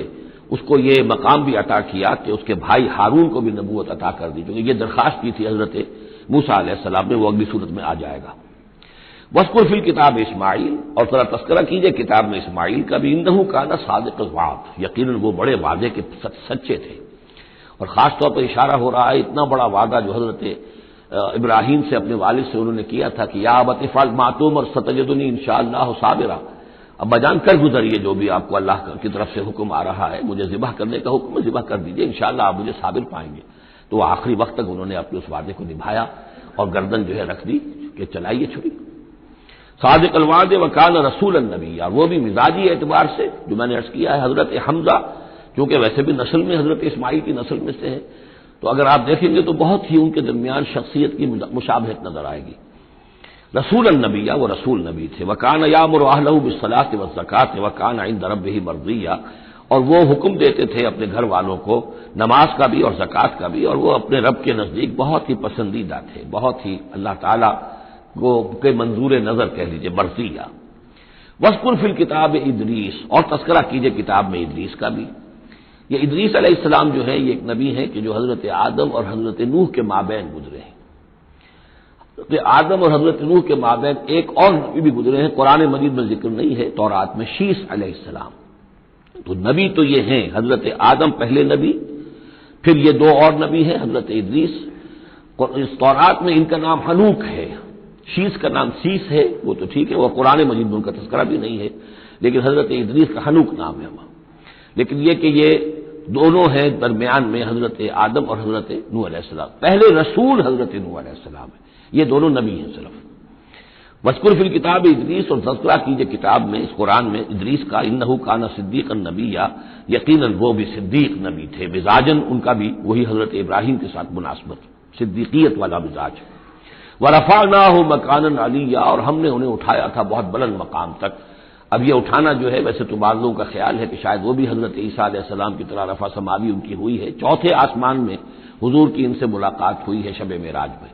اس کو یہ مقام بھی عطا کیا کہ اس کے بھائی ہارون کو بھی نبوت عطا کر دی، کیونکہ یہ درخواست کی تھی حضرت موسیٰ علیہ السلام نے، وہ اگلی صورت میں آ جائے گا۔ وَاذْكُرْ فِي الْكِتَابِ اسماعیل، اور ذرا تذکرہ کیجئے کتاب میں اسماعیل کا بھی، انہ کان صادق الوعد، یقیناً وہ بڑے وعدے کے سچے تھے۔ اور خاص طور پر اشارہ ہو رہا ہے اتنا بڑا وعدہ جو حضرت ابراہیم سے اپنے والد سے انہوں نے کیا تھا کہ یا ابت افعل ما تؤمر ستجدنی انشاءاللہ صابرا، ابا جان کر گزریے جو بھی آپ کو اللہ کی طرف سے حکم آ رہا ہے، مجھے ذبح کرنے کا حکم ہے، ذبح کر دیجئے، انشاءاللہ آپ مجھے صابر پائیں گے۔ تو وہ آخری وقت تک انہوں نے اپنے اس وعدے کو نبھایا اور گردن جو ہے رکھ دی کہ چلائیے چھری۔ صادق الوعد وکان رسول النبی، اور وہ بھی مزاجی اعتبار سے جو میں نے عرض کیا ہے، حضرت حمزہ کیونکہ ویسے بھی نسل میں حضرت اسماعیل کی نسل میں سے ہیں، تو اگر آپ دیکھیں گے تو بہت ہی ان کے درمیان شخصیت کی مشابہت نظر آئے گی۔ رسول النبی، وہ رسول نبی تھے۔ وکان یامر اہلہ بالصلاۃ والزکاۃ وکان عند ربہ مرضیہ، اور وہ حکم دیتے تھے اپنے گھر والوں کو نماز کا بھی اور زکوٰۃ کا بھی، اور وہ اپنے رب کے نزدیک بہت ہی پسندیدہ تھے، بہت ہی اللہ تعالیٰ کو کے منظور نظر کہہ لیجیے، مرضیہ۔ وَاذْكُرْ فِي الْكِتَابِ ادریس، اور تذکرہ کیجئے کتاب میں ادریس کا بھی۔ یہ ادریس علیہ السلام جو ہے یہ ایک نبی ہے کہ جو حضرت آدم اور حضرت نوح کے مابین گزرے ہیں۔ حضرت آدم اور حضرت نوح کے مابین ایک اور نبی بھی گزرے ہیں، قرآن مجید میں ذکر نہیں ہے، تورات میں شیس علیہ السلام۔ تو نبی تو یہ ہیں، حضرت آدم پہلے نبی، پھر یہ 2 اور نبی ہیں، حضرت ادریس۔ اس تورات میں ان کا نام حنوک ہے، شیس کا نام سیس ہے، وہ تو ٹھیک ہے، وہ قرآن مجید میں ان کا تذکرہ بھی نہیں ہے، لیکن حضرت ادریس کا حنوک نام ہے وہاں۔ لیکن یہ کہ یہ دونوں ہیں درمیان میں حضرت آدم اور حضرت نوح علیہ السلام، پہلے رسول حضرت نوح علیہ السلام ہے، یہ دونوں نبی ہیں صرف۔ وذکر فی الکتاب ادریس، اور تذکرہ کیجیے کتاب میں، اس قرآن میں، ادریس کا، انہ کان صدیقا نبیا، یقیناً وہ بھی صدیق نبی تھے، مزاجن ان کا بھی وہی حضرت ابراہیم کے ساتھ مناسبت، صدیقیت والا مزاج۔ ورفعناہ مکانا علیا، اور ہم نے انہیں اٹھایا تھا بہت بلند مقام تک۔ اب یہ اٹھانا جو ہے، ویسے تو بعض لوگوں کا خیال ہے کہ شاید وہ بھی حضرت عیسیٰ علیہ السلام کی طرح رفع سماوی ان کی ہوئی ہے، چوتھے آسمان میں حضور کی ان سے ملاقات ہوئی ہے شب معراج میں،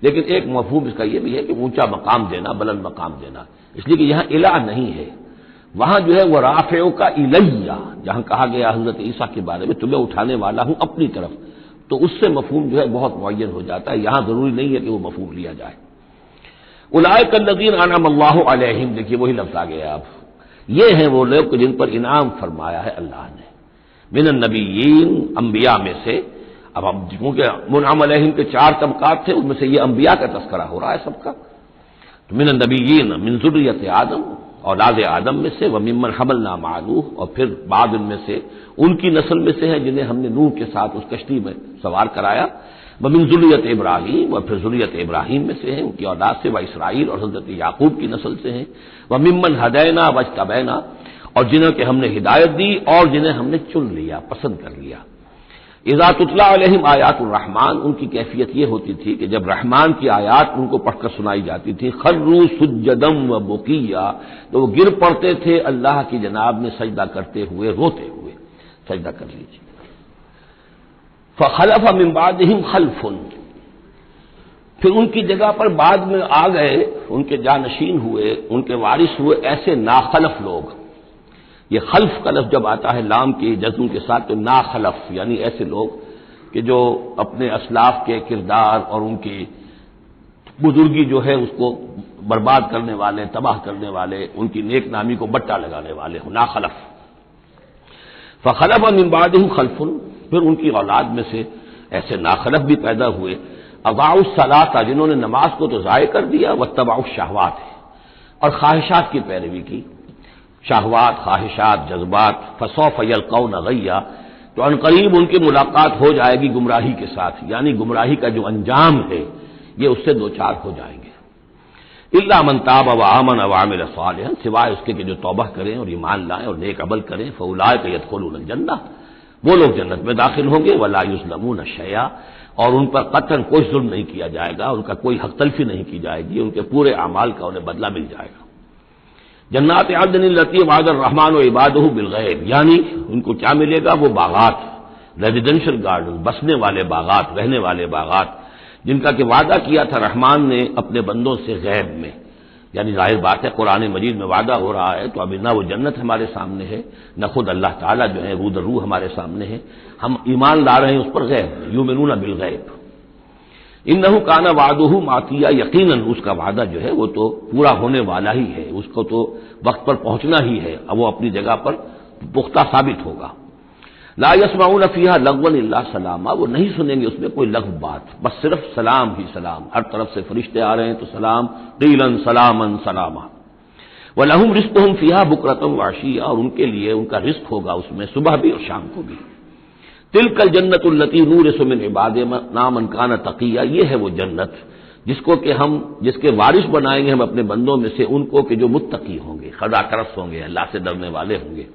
لیکن ایک مفہوم اس کا یہ بھی ہے کہ اونچا مقام دینا، بلند مقام دینا، اس لیے کہ یہاں الہ نہیں ہے، وہاں جو ہے وہ رافعو کا الیہ، جہاں کہا گیا حضرت عیسیٰ کے بارے میں تمہیں اٹھانے والا ہوں اپنی طرف، تو اس سے مفہوم جو ہے بہت معین ہو جاتا ہے، یہاں ضروری نہیں ہے کہ وہ مفہوم لیا جائے۔ اولئک الذین انعم اللہ علیہم، دیکھیے وہی لفظ آ گیا، اب یہ ہیں وہ لوگ جن پر انعام فرمایا ہے اللہ نے، من النبیین، انبیاء میں سے۔ اب ہم کیونکہ منعم علیہم کے 4 طبقات تھے، ان میں سے یہ انبیاء کا تذکرہ ہو رہا ہے سب کا، تو من النبیین، من ذریۃ آدم، اولاد آدم میں سے، وممن حملنا مع نوح، اور پھر بعد ان میں سے ان کی نسل میں سے ہیں جنہیں ہم نے نوح کے ساتھ اس کشتی میں سوار کرایا، ومن ذریۃ ابراہیم، اور پھر ذریۃ ابراہیم میں سے ہیں، ان کی اولاد سے، و اسرائیل، اور حضرت یعقوب کی نسل سے ہیں، وممن ہدینا واجتبینا، اور جنہیں کہ ہم نے ہدایت دی اور جنہیں ہم نے چن لیا، پسند کر لیا۔ اذا تتلی علیہم آیات الرحمن، ان کی کیفیت یہ ہوتی تھی کہ جب رحمان کی آیات ان کو پڑھ کر سنائی جاتی تھی، خروا سجدا و بکیا، تو وہ گر پڑتے تھے اللہ کی جناب میں سجدہ کرتے ہوئے، روتے ہوئے، سجدہ کر لیجیے۔ فخلف من بعدہم خلف، پھر ان کی جگہ پر بعد میں آ گئے، ان کے جانشین ہوئے، ان کے وارث ہوئے ایسے ناخلف لوگ۔ یہ خلف کا لفظ جب آتا ہے لام کے جزم کے ساتھ تو ناخلف، یعنی ایسے لوگ کہ جو اپنے اسلاف کے کردار اور ان کی بزرگی جو ہے اس کو برباد کرنے والے، تباہ کرنے والے، ان کی نیک نامی کو بٹا لگانے والے ہوں، ناخلف۔ فخلف من بعدہم خلف، پھر ان کی اولاد میں سے ایسے ناخلف بھی پیدا ہوئے، اضاعوا الصلاۃ، جنہوں نے نماز کو تو ضائع کر دیا، واتبعوا الشہوات، اور خواہشات کی پیروی کی، شہوات، خواہشات، جذبات، فسوف یلقون غیا، تو ان قریب ان کی ملاقات ہو جائے گی گمراہی کے ساتھ، یعنی گمراہی کا جو انجام ہے یہ اس سے دوچار ہو جائیں گے۔ الا من تاب وآمن وعمل صالحا، سوائے اس کے کہ جو توبہ کریں اور ایمان لائیں اور نیک عمل کریں، فاولئک یدخلون الجنہ، وہ لوگ جنت میں داخل ہوں گے، ولا یظلمون شیئا، اور ان پر قطعاً کوئی ظلم نہیں کیا جائے گا، ان کا کوئی حق تلفی نہیں کی جائے گی، ان کے پورے اعمال کا انہیں بدلہ مل جائے گا۔ جنات عدن التی وعد الرحمن وعبادہ بالغیب، یعنی ان کو کیا ملے گا؟ وہ باغات، ریزیڈینشل گارڈن، بسنے والے باغات، رہنے والے باغات، جن کا کہ وعدہ کیا تھا رحمان نے اپنے بندوں سے غیب میں، یعنی ظاہر بات ہے قرآن مجید میں وعدہ ہو رہا ہے تو ابھی نہ وہ جنت ہمارے سامنے ہے، نہ خود اللہ تعالیٰ جو ہے روح در روح ہمارے سامنے ہے، ہم ایمان لا رہے ہیں اس پر غیب، یؤمنون بالغیب۔ انہ کان وعدہ ماتیا، یقیناً اس کا وعدہ جو ہے وہ تو پورا ہونے والا ہی ہے، اس کو تو وقت پر پہنچنا ہی ہے، اب وہ اپنی جگہ پر پختہ ثابت ہوگا۔ لا یسمعون فیہا لغوا الا سلاما، وہ نہیں سنیں گے اس میں کوئی لغو بات، بس صرف سلام ہی سلام، ہر طرف سے فرشتے آ رہے ہیں تو سلام، قیلا سلاما سلاما۔ ولہم رزقہم فیہا بکرۃ وعشیا، اور ان کے لیے ان کا رزق ہوگا اس میں صبح بھی اور شام کو بھی۔ تلک الجنت التی نورث من عبادنا من کان تقیا، یہ ہے وہ جنت جس کو کہ ہم، جس کے وارث بنائیں گے ہم اپنے بندوں میں سے ان کو کہ جو متقی ہوں گے، خدا ترس ہوں گے، اللہ سے ڈرنے والے ہوں گے۔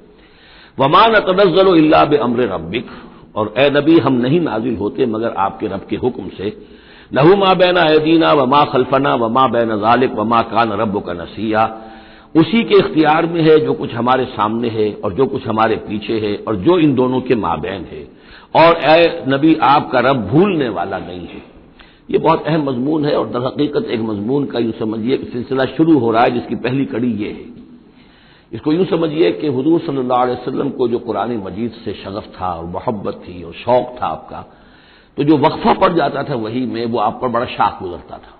وما نتنزل الا بامر ربک، اور اے نبی ہم نہیں نازل ہوتے مگر آپ کے رب کے حکم سے۔ لہ ما بین ایدینا وما خلفنا وما بین ذلک وما کان ربک نسیا، اسی کے اختیار میں ہے جو کچھ ہمارے سامنے ہے اور جو کچھ ہمارے پیچھے ہے اور جو ان دونوں کے مابین ہے، اور اے نبی آپ کا رب بھولنے والا نہیں ہے۔ یہ بہت اہم مضمون ہے، اور در حقیقت ایک مضمون کا یوں سمجھیے کہ سلسلہ شروع ہو رہا ہے جس کی پہلی کڑی یہ ہے۔ اس کو یوں سمجھیے کہ حضور صلی اللہ علیہ وسلم کو جو قرآن مجید سے شغف تھا اور محبت تھی اور شوق تھا آپ کا، تو جو وقفہ پڑ جاتا تھا وہی میں، وہ آپ پر بڑا شاق گزرتا تھا۔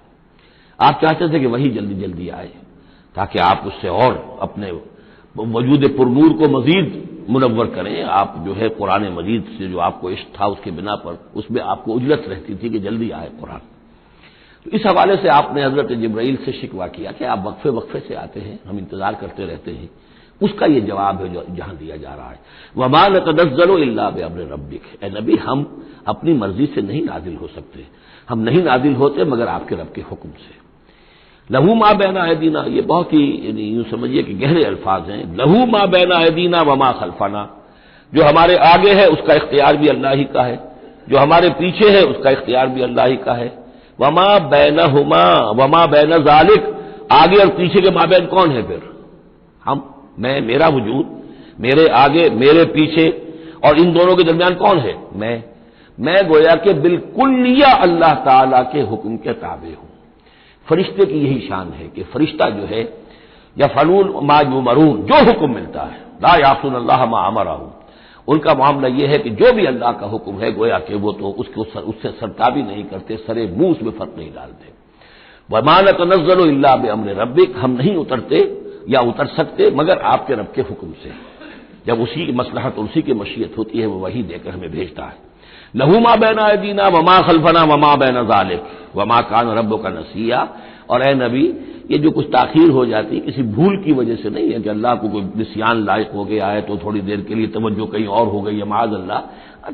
آپ چاہتے تھے کہ وہی جلدی جلدی آئے تاکہ آپ اس سے اور اپنے وجود پرنور کو مزید منور کریں۔ آپ جو ہے قرآن مجید سے جو آپ کو عشق تھا اس کے بنا پر اس میں آپ کو اجلت رہتی تھی کہ جلدی آئے قرآن۔ تو اس حوالے سے آپ نے حضرت جبرائیل سے شکوہ کیا کہ آپ وقفے وقفے سے آتے ہیں، ہم انتظار کرتے رہتے ہیں۔ اس کا یہ جواب ہے جو جہاں دیا جا رہا ہے، وما نتنزل الا بامر ربک، اے نبی ہم اپنی مرضی سے نہیں نازل ہو سکتے، ہم نہیں نازل ہوتے مگر آپ کے رب کے حکم سے۔ لہو ما بین ایدینا، یہ بہت ہی یعنی یوں سمجھیے کہ گہرے الفاظ ہیں. لہو ما بین ایدینا وما خلفنا، جو ہمارے آگے ہے اس کا اختیار بھی اللہ ہی کا ہے، جو ہمارے پیچھے ہے اس کا اختیار بھی اللہ ہی کا ہے. وما بینہما وما بین ذالک، آگے اور پیچھے کے مابین کون ہے پھر؟ ہم، میرا وجود، میرے آگے میرے پیچھے، اور ان دونوں کے درمیان کون ہے؟ میں گویا کہ بالکلیہ اللہ تعالی کے حکم کے تابع ہوں. فرشتے کی یہی شان ہے کہ فرشتہ جو ہے یفعلون ما یؤمرون، جو حکم ملتا ہے، لا یعصون اللہ ما امرهم، ان کا معاملہ یہ ہے کہ جو بھی اللہ کا حکم ہے گویا کہ وہ تو اس سے سرتابی نہیں کرتے، سرے منہ اس میں فرق نہیں ڈالتے. وما نتنزل الا بامر ربک، ہم نہیں اترتے یا اتر سکتے مگر آپ کے رب کے حکم سے، جب اسی کی مصلحت اور اسی کی مشیت ہوتی ہے وہ وحی دے کر ہمیں بھیجتا ہے. لہو ما بین ایدینا وما خلفنا وما بین ذالک وما کان ربک نسیا. اور اے نبی، یہ جو کچھ تاخیر ہو جاتی کسی بھول کی وجہ سے نہیں ہے کہ اللہ کو کوئی نسیان لائق ہو گیا ہے تو تھوڑی دیر کے لیے توجہ کہیں اور ہو گئی ہے، معاذ اللہ.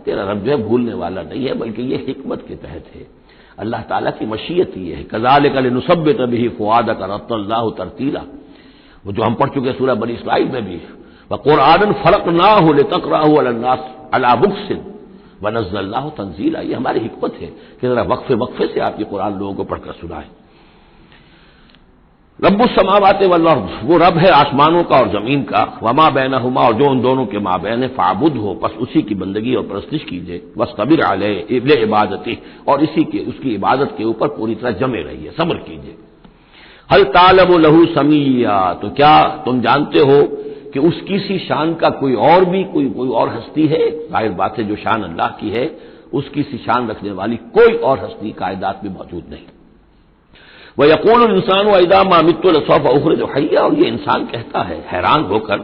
تیرا رب جو ہے بھولنے والا نہیں ہے، بلکہ یہ حکمت کے تحت ہے، اللہ تعالیٰ کی مشیت یہ ہے. کذالک لنثبت بہ فؤادک رتل اللہ ترتیلا، وہ جو ہم پڑھ چکے سورہ بنی اسرائیل میں بھی، وقرآنا فرقناہ لتقرأہ علی الناس علی مکث ونزلناہ تنزیلا. یہ ہماری حکمت ہے کہ ذرا وقفے سے آپ یہ قرآن لوگوں کو پڑھ کر سنائیں. رب السماوات والارض، وہ رب ہے آسمانوں کا اور زمین کا، وما بینہما، اور جو ان دونوں کے مابین ہے، فاعبدہ، پس اسی کی بندگی اور پرستش کیجیے، واصطبر علیہ لعبادتہ، اور اس کی عبادت کے اوپر پوری طرح جمے رہیے، صبر کیجیے. هل تعلم له سمیا، تو کیا تم جانتے ہو کہ اس کی سی شان کا کوئی اور ہستی ہے؟ ظاہر بات ہے جو شان اللہ کی ہے اس کی سی شان رکھنے والی کوئی اور ہستی کائنات میں موجود نہیں. وَيَقُولُ الْإِنسَانُ وَإِذَا مَا مِتُّ لَسَوْفَ أُخْرَجُ حَيًّا، اور یہ انسان کہتا ہے حیران ہو کر،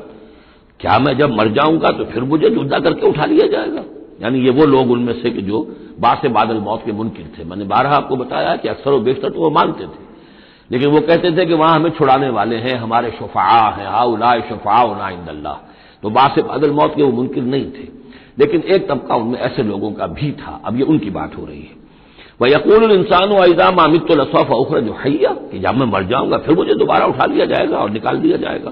کیا میں جب مر جاؤں گا تو پھر مجھے زندہ کر کے اٹھا لیا جائے گا؟ یعنی یہ وہ لوگ ان میں سے کہ جو باعث بعد الموت کے منکر تھے. میں نے بارہا آپ کو بتایا کہ اکثر و بیشتر تو وہ مانتے تھے، لیکن وہ کہتے تھے کہ وہاں ہمیں چھڑانے والے ہیں، ہمارے شفعاء ہیں، ہؤلاء شفعاؤنا عند اللہ. تو باعث بعد الموت کے وہ منکر نہیں تھے، لیکن ایک طبقہ ان میں ایسے لوگوں کا بھی تھا. اب یہ ان کی بات ہو رہی ہے. وَيَقُولُ الْإِنسَانُ وَإِذَا مَا مِتُّ لَسَوْفَ أُخْرَجُ حَيًّا، کہ جب میں مر جاؤں گا پھر مجھے دوبارہ اٹھا لیا جائے گا اور نکال دیا جائے گا.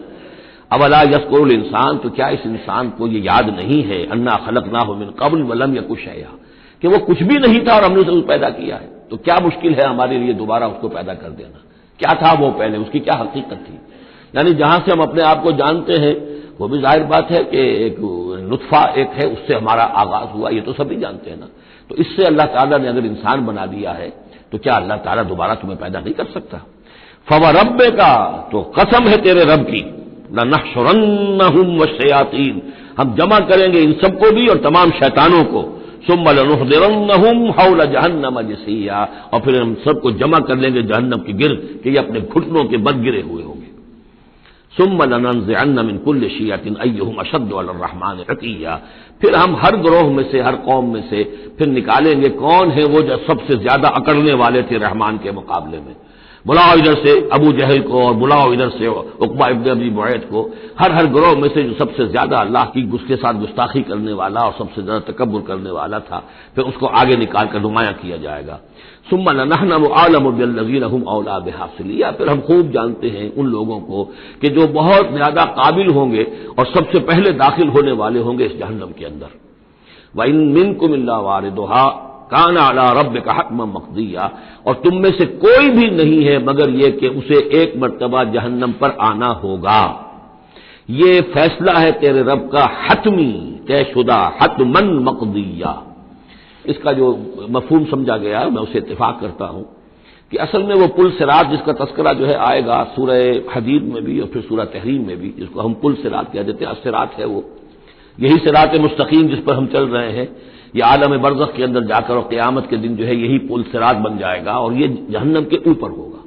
اولا یذکر الانسان، تو کیا اس انسان کو یہ یاد نہیں ہے، انا خلقناہ من قبل ولم یک شیئا، کہ وہ کچھ بھی نہیں تھا اور ہم نے اسے پیدا کیا ہے. تو کیا مشکل ہے ہمارے لیے دوبارہ اس کو پیدا کر دینا؟ کیا تھا وہ پہلے، اس کی کیا حقیقت تھی؟ یعنی جہاں سے ہم اپنے آپ کو جانتے ہیں وہ بھی ظاہر بات ہے کہ ایک نطفہ ایک ہے، اس سے ہمارا آغاز ہوا، یہ تو سبھی جانتے ہیں نا. تو اس سے اللہ تعالیٰ نے اگر انسان بنا دیا ہے تو کیا اللہ تعالیٰ دوبارہ تمہیں پیدا نہیں کر سکتا؟ فَوَرَبِّكَ، تو قسم ہے تیرے رب کی، لَنَحْشُرَنَّهُمْ وَالشَّيَاطِينَ، ہم جمع کریں گے ان سب کو بھی اور تمام شیطانوں کو. ثُمَّ لَنُحْضِرَنَّهُمْ حَوْلَ جَهَنَّمَ جِثِيًّا، اور پھر ہم سب کو جمع کر لیں گے جہنم کے گرد کہ یہ اپنے گھٹنوں کے بد گرے ہوئے ہوں گے. ثُمَّ لَنَنزِعَنَّ مِن كُلِّ شِيَعَةٍ أَيُّهُمْ أَشَدُّ عَلَى الرَّحْمَٰنِ عِتِيًّا، پھر ہم ہر گروہ میں سے، ہر قوم میں سے پھر نکالیں گے کون ہے وہ جو سب سے زیادہ اکڑنے والے تھے رحمان کے مقابلے میں. بلاؤ ادھر سے ابو جہل کو اور بلاؤ ادھر سے عقبہ ابن ابی معیط کو، ہر گروہ میں سے جو سب سے زیادہ اللہ کی اس کے ساتھ گستاخی کرنے والا اور سب سے زیادہ تکبر کرنے والا تھا، پھر اس کو آگے نکال کر نمایاں کیا جائے گا. ثم لنحن اعلم بالذین هم اولی بها صلیہ، پھر ہم خوب جانتے ہیں ان لوگوں کو کہ جو بہت زیادہ قابل ہوں گے اور سب سے پہلے داخل ہونے والے ہوں گے اس جہنم کے اندر. وَإِن مِّنكُمْ إِلَّا وَارِدُهَا كَانَ عَلَىٰ رَبِّكَ حَتْمًا مَّقْضِيًّا، اور تم میں سے کوئی بھی نہیں ہے مگر یہ کہ اسے ایک مرتبہ جہنم پر آنا ہوگا. یہ فیصلہ ہے تیرے رب کا حتمی، طے شدہ، حتماً مقضیہ. اس کا جو مفہوم سمجھا گیا میں اسے اتفاق کرتا ہوں کہ اصل میں وہ پل صراط جس کا تذکرہ جو ہے آئے گا سورہ حدید میں بھی اور پھر سورہ تحریم میں بھی، جس کو ہم پل صراط کہہ دیتے ہیں، الصراط ہے وہ، یہی صراط مستقیم جس پر ہم چل رہے ہیں. یہ عالم برزخ کے اندر جا کر اور قیامت کے دن جو ہے یہی پل صراط بن جائے گا اور یہ جہنم کے اوپر ہوگا.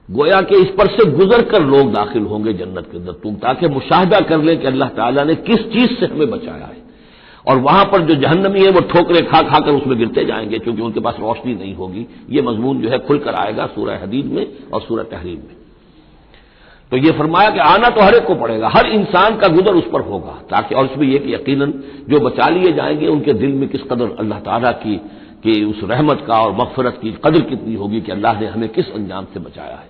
گویا کہ اس پر سے گزر کر لوگ داخل ہوں گے جنت کے اندر، تاکہ مشاہدہ کر لیں کہ اللہ تعالیٰ نے کس چیز سے ہمیں بچایا ہے. اور وہاں پر جو جہنمی ہے وہ ٹھوکریں کھا کھا کر اس میں گرتے جائیں گے کیونکہ ان کے پاس روشنی نہیں ہوگی. یہ مضمون جو ہے کھل کر آئے گا سورہ حدید میں اور سورہ تحریم میں. تو یہ فرمایا کہ آنا تو ہر ایک کو پڑے گا، ہر انسان کا گزر اس پر ہوگا، تاکہ اور اس میں یہ کہ یقیناً جو بچا لیے جائیں گے ان کے دل میں کس قدر اللہ تعالیٰ کی کہ اس رحمت کا اور مغفرت کی قدر کتنی ہوگی کہ اللہ نے ہمیں کس انجام سے بچایا ہے.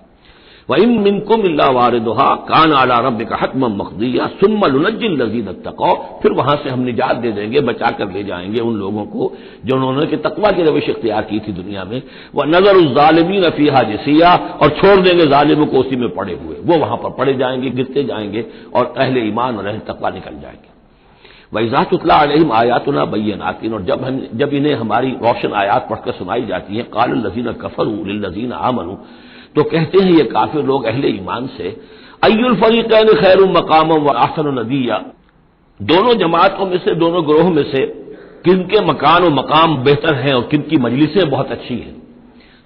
وَإِن مِّنكُمْ إِلَّا وَارِدُهَا كَانَ عَلَىٰ رَبِّكَ حَتْمًا مَّقْضِيًّا ثُمَّ نُنَجِّي الَّذِينَ اتَّقَوْا، پھر وہاں سے ہم نجات دے دیں گے، بچا کر لے جائیں گے ان لوگوں کو جنہوں نے کہ تقویٰ کی روش اختیار کی تھی دنیا میں، وَنَذَرُ الظَّالِمِينَ فِيهَا جِثِيًّا، اور چھوڑ دیں گے ظالموں کو اسی میں پڑے ہوئے، وہ وہاں پر پڑے جائیں گے، گرتے جائیں گے، اور اہل ایمان اور اہل تقویٰ نکل جائیں گے۔ وَإِذَا تُتْلَىٰ عَلَيْهِمْ آيَاتُنَا بَيِّنَاتٍ، اور جب انہیں ہماری روشن آیات پڑھ کر سنائی جاتی ہیں، قَالَ الَّذِينَ كَفَرُوا لِلَّذِينَ آمَنُوا، تو کہتے ہیں یہ کافر لوگ اہل ایمان سے، اَيُّ الْفَرِيقَيْنِ خَيْرٌ مَّقَامًا وَأَحْسَنُ نَدِيًّا، دونوں جماعتوں میں سے، دونوں گروہوں میں سے کن کے مکان و مقام بہتر ہیں اور کن کی مجلسیں بہت اچھی ہیں۔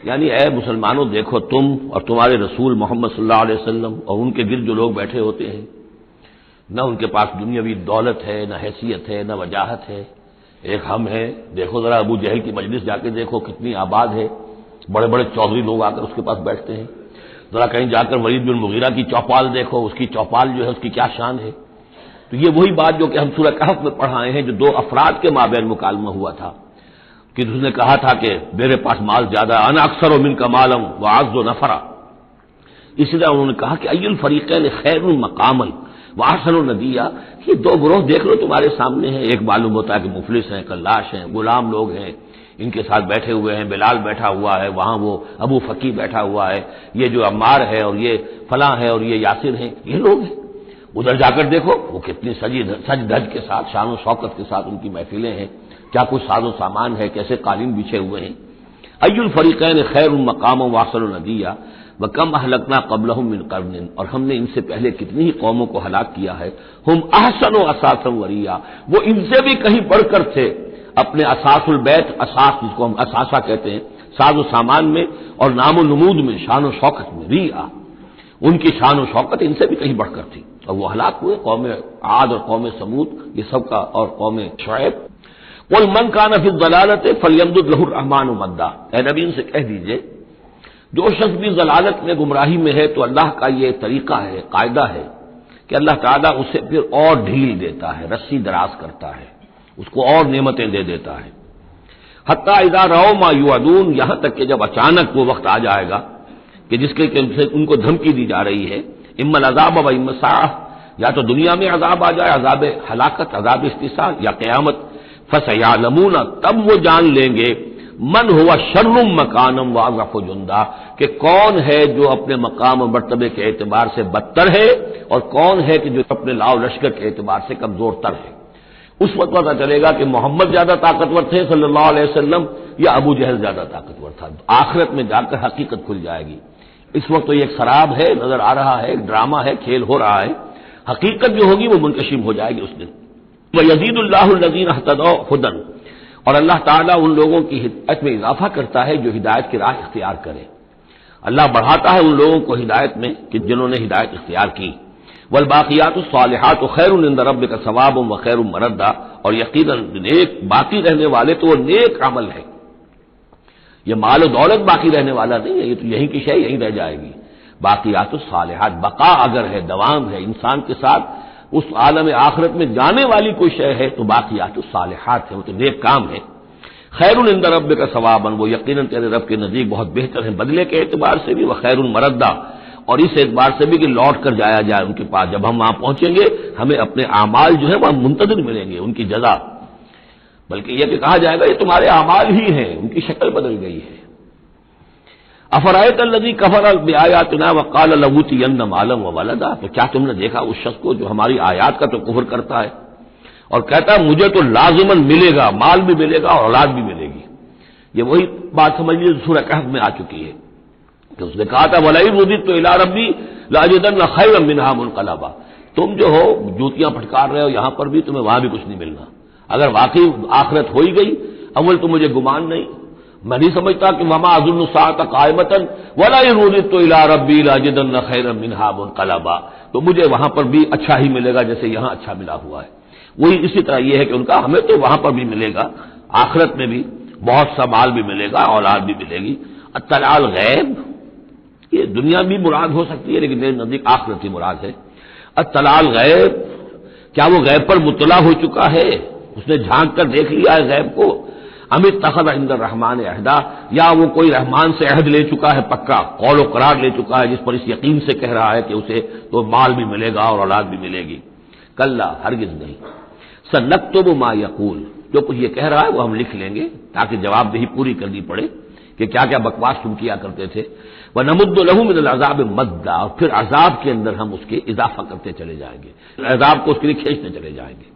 یعنی اے مسلمانوں دیکھو، تم اور تمہارے رسول محمد صلی اللہ علیہ وسلم اور ان کے گرد جو لوگ بیٹھے ہوتے ہیں، نہ ان کے پاس دنیاوی دولت ہے، نہ حیثیت ہے، نہ وجاہت ہے، ایک ہم ہیں۔ دیکھو ذرا ابو جہل کی مجلس جا کے دیکھو کتنی آباد ہے، بڑے بڑے چودھری لوگ آ کر اس کے پاس بیٹھتے ہیں۔ ذرا کہیں جا کر ولید بن مغیرہ کی چوپال دیکھو، اس کی چوپال جو ہے اس کی کیا شان ہے۔ تو یہ وہی بات جو کہ ہم سورہ کہف میں پڑھائے ہیں، جو دو افراد کے مابین مکالمہ ہوا تھا کہ اس نے کہا تھا کہ میرے پاس مال زیادہ، انا اکثر من کا مالم واعز نفرا، اسی طرح انہوں نے کہا کہ ای الفریقین خیر مقاما واحسن ندیا، یہ دو گروہ دیکھ لو تمہارے سامنے ہیں، ایک معلوم ہوتا ہے کہ مفلس ہیں، کلاش ہیں، غلام لوگ ہیں، ان کے ساتھ بیٹھے ہوئے ہیں، بلال بیٹھا ہوا ہے، وہاں وہ ابو فقی بیٹھا ہوا ہے، یہ جو عمار ہے اور یہ فلاں ہے اور یہ یاسر ہیں، یہ لوگ ہیں۔ ادھر جا کر دیکھو وہ کتنی سج دھج کے ساتھ، شان و شوکت کے ساتھ ان کی محفلیں ہیں، کیا کچھ ساز و سامان ہے، کیسے قالین بچھے ہوئے ہیں۔ ای الفریقین خیر مقاما واحسن ندیا وکم اہلکنا قبلہم من قرن، اور ہم نے ان سے پہلے کتنی ہی قوموں کو ہلاک کیا ہے، ہم احسن و اساسا وریا، وہ ان سے بھی کہیں بڑھ کر تھے اپنے اساس البیت، اساس جس کو ہم اساسہ کہتے ہیں، ساز و سامان میں اور نام و نمود میں، شان و شوکت میں، ریا، ان کی شان و شوکت ان سے بھی کہیں بڑھ کر تھی، اور وہ ہلاک ہوئے۔ قوم عاد اور قوم سمود یہ سب کا، اور قوم شعیب۔ قل من کان فی الضلالۃ فلیمدد لہ الرحمن مدا، اے نبی ان سے کہہ دیجئے جو شخص بھی ضلالت میں، گمراہی میں ہے، تو اللہ کا یہ طریقہ ہے، قاعدہ ہے کہ اللہ تعالیٰ اسے پھر اور ڈھیل دیتا ہے، رسی دراز کرتا ہے، اس کو اور نعمتیں دے دیتا ہے۔ حتی اذا رأوا ما یوعدون، یہاں تک کہ جب اچانک وہ وقت آ جائے گا کہ جس کے ان کو دھمکی دی جا رہی ہے، اما العذاب و اما الساعہ، یا تو دنیا میں عذاب آ جائے، عذاب ہلاکت، عذاب استحصال، یا قیامت، فسیعلمون، تب وہ جان لیں گے، من ہوا شر مکانم واضعف جندا، کہ کون ہے جو اپنے مقام و مرتبے کے اعتبار سے بدتر ہے اور کون ہے کہ جو اپنے لاؤ لشکر کے اعتبار سے کمزور تر ہے۔ اس وقت پتہ چلے گا کہ محمد زیادہ طاقتور تھے صلی اللہ علیہ وسلم یا ابو جہل زیادہ طاقتور تھا۔ آخرت میں جا کر حقیقت کھل جائے گی۔ اس وقت تو یہ ایک سراب ہے، نظر آ رہا ہے، ایک ڈرامہ ہے، کھیل ہو رہا ہے، حقیقت جو ہوگی وہ منکشف ہو جائے گی اس دن۔ وَيَزِيدُ اللَّهُ الَّذِينَ اهْتَدَوْا هُدًى، اور اللہ تعالیٰ ان لوگوں کی ہدایت میں اضافہ کرتا ہے جو ہدایت کی راہ اختیار کرے، اللہ بڑھاتا ہے ان لوگوں کو ہدایت میں کہ جنہوں نے ہدایت اختیار کی۔ والباقیات الصالحات خیر عند ربک ثوابا وخیر مردا، اور یقیناً نیک باقی رہنے والے تو وہ نیک عمل ہے، یہ مال و دولت باقی رہنے والا نہیں ہے، یہ تو یہیں کی شے یہیں رہ جائے گی۔ باقیات الصالحات، بقا اگر ہے، دوام ہے انسان کے ساتھ، اس عالم آخرت میں جانے والی کوئی شے ہے تو باقیات الصالحات ہے، وہ تو نیک کام ہے۔ خیر عند ربک ثوابا، وہ یقیناً تیرے رب کے نزدیک بہت بہتر ہے بدلے کے اعتبار سے بھی، وخیر مردا، اور اس اعتبار سے بھی کہ لوٹ کر جایا جائے ان کے پاس، جب ہم وہاں پہنچیں گے ہمیں اپنے اعمال جو ہے وہاں منتظر ملیں گے، ان کی جزا، بلکہ یہ کہ کہا جائے گا یہ تمہارے اعمال ہی ہیں، ان کی شکل بدل گئی ہے۔ افرأیت الذی کفر بآیاتنا وقال لأوتین مالا وولدا، تو کیا تم نے دیکھا اس شخص کو جو ہماری آیات کا تو کفر کرتا ہے اور کہتا ہے مجھے تو لازماً ملے گا، مال بھی ملے گا اور اولاد بھی ملے گی۔ یہ وہی بات سمجھ لیجیے سورہ کہف میں آ چکی ہے کہ اس نے کہا تھا وَلَئِن رُدِدتُّ إِلَىٰ رَبِّي لَأَجِدَنَّ خَيْرًا مِّنْهَا مُنقَلَبًا، تم جو ہو جوتیاں پھٹکار رہے ہو یہاں پر بھی، تمہیں وہاں بھی کچھ نہیں ملنا۔ اگر واقعی آخرت ہو ہی گئی، اول تو مجھے گمان نہیں، میں نہیں سمجھتا کہ وما اظن الساعۃ قائمۃ ولئن رددت الی ربی لاجدن خیرا منها منقلبا، تو مجھے وہاں پر بھی اچھا ہی ملے گا جیسے یہاں اچھا ملا ہوا ہے۔ وہی اسی طرح یہ ہے کہ ان کا ہمیں تو وہاں پر بھی ملے گا، آخرت میں بھی بہت سا مال بھی ملے گا، اولاد بھی ملے گی۔ اطلاع الغیب، یہ دنیا بھی مراد ہو سکتی ہے لیکن میرے نزدیک آخرت ہی مراد ہے۔ اطلاع الغیب، کیا وہ غیب پر مطلع ہو چکا ہے، اس نے جھانک کر دیکھ لیا ہے غیب کو؟ ام اتخذ عند الرحمن عہدا، یا وہ کوئی رحمان سے عہد لے چکا ہے پکا، قول و قرار لے چکا ہے، جس پر اس یقین سے کہہ رہا ہے کہ اسے تو مال بھی ملے گا اور اولاد بھی ملے گی۔ کلا، ہرگز نہیں، سنکتب ما یقول، جو کچھ یہ کہہ رہا ہے وہ ہم لکھ لیں گے تاکہ جواب دہی پوری کرنی پڑے کہ کیا کیا بکواس تم کیا کرتے تھے۔ وَنَمُدُّ لَهُ مِنَ الْعَذَابِ مَدًّا، اور پھر عذاب کے اندر ہم اس کے اضافہ کرتے چلے جائیں گے، عذاب کو اس کے لیے کھینچتے چلے جائیں گے۔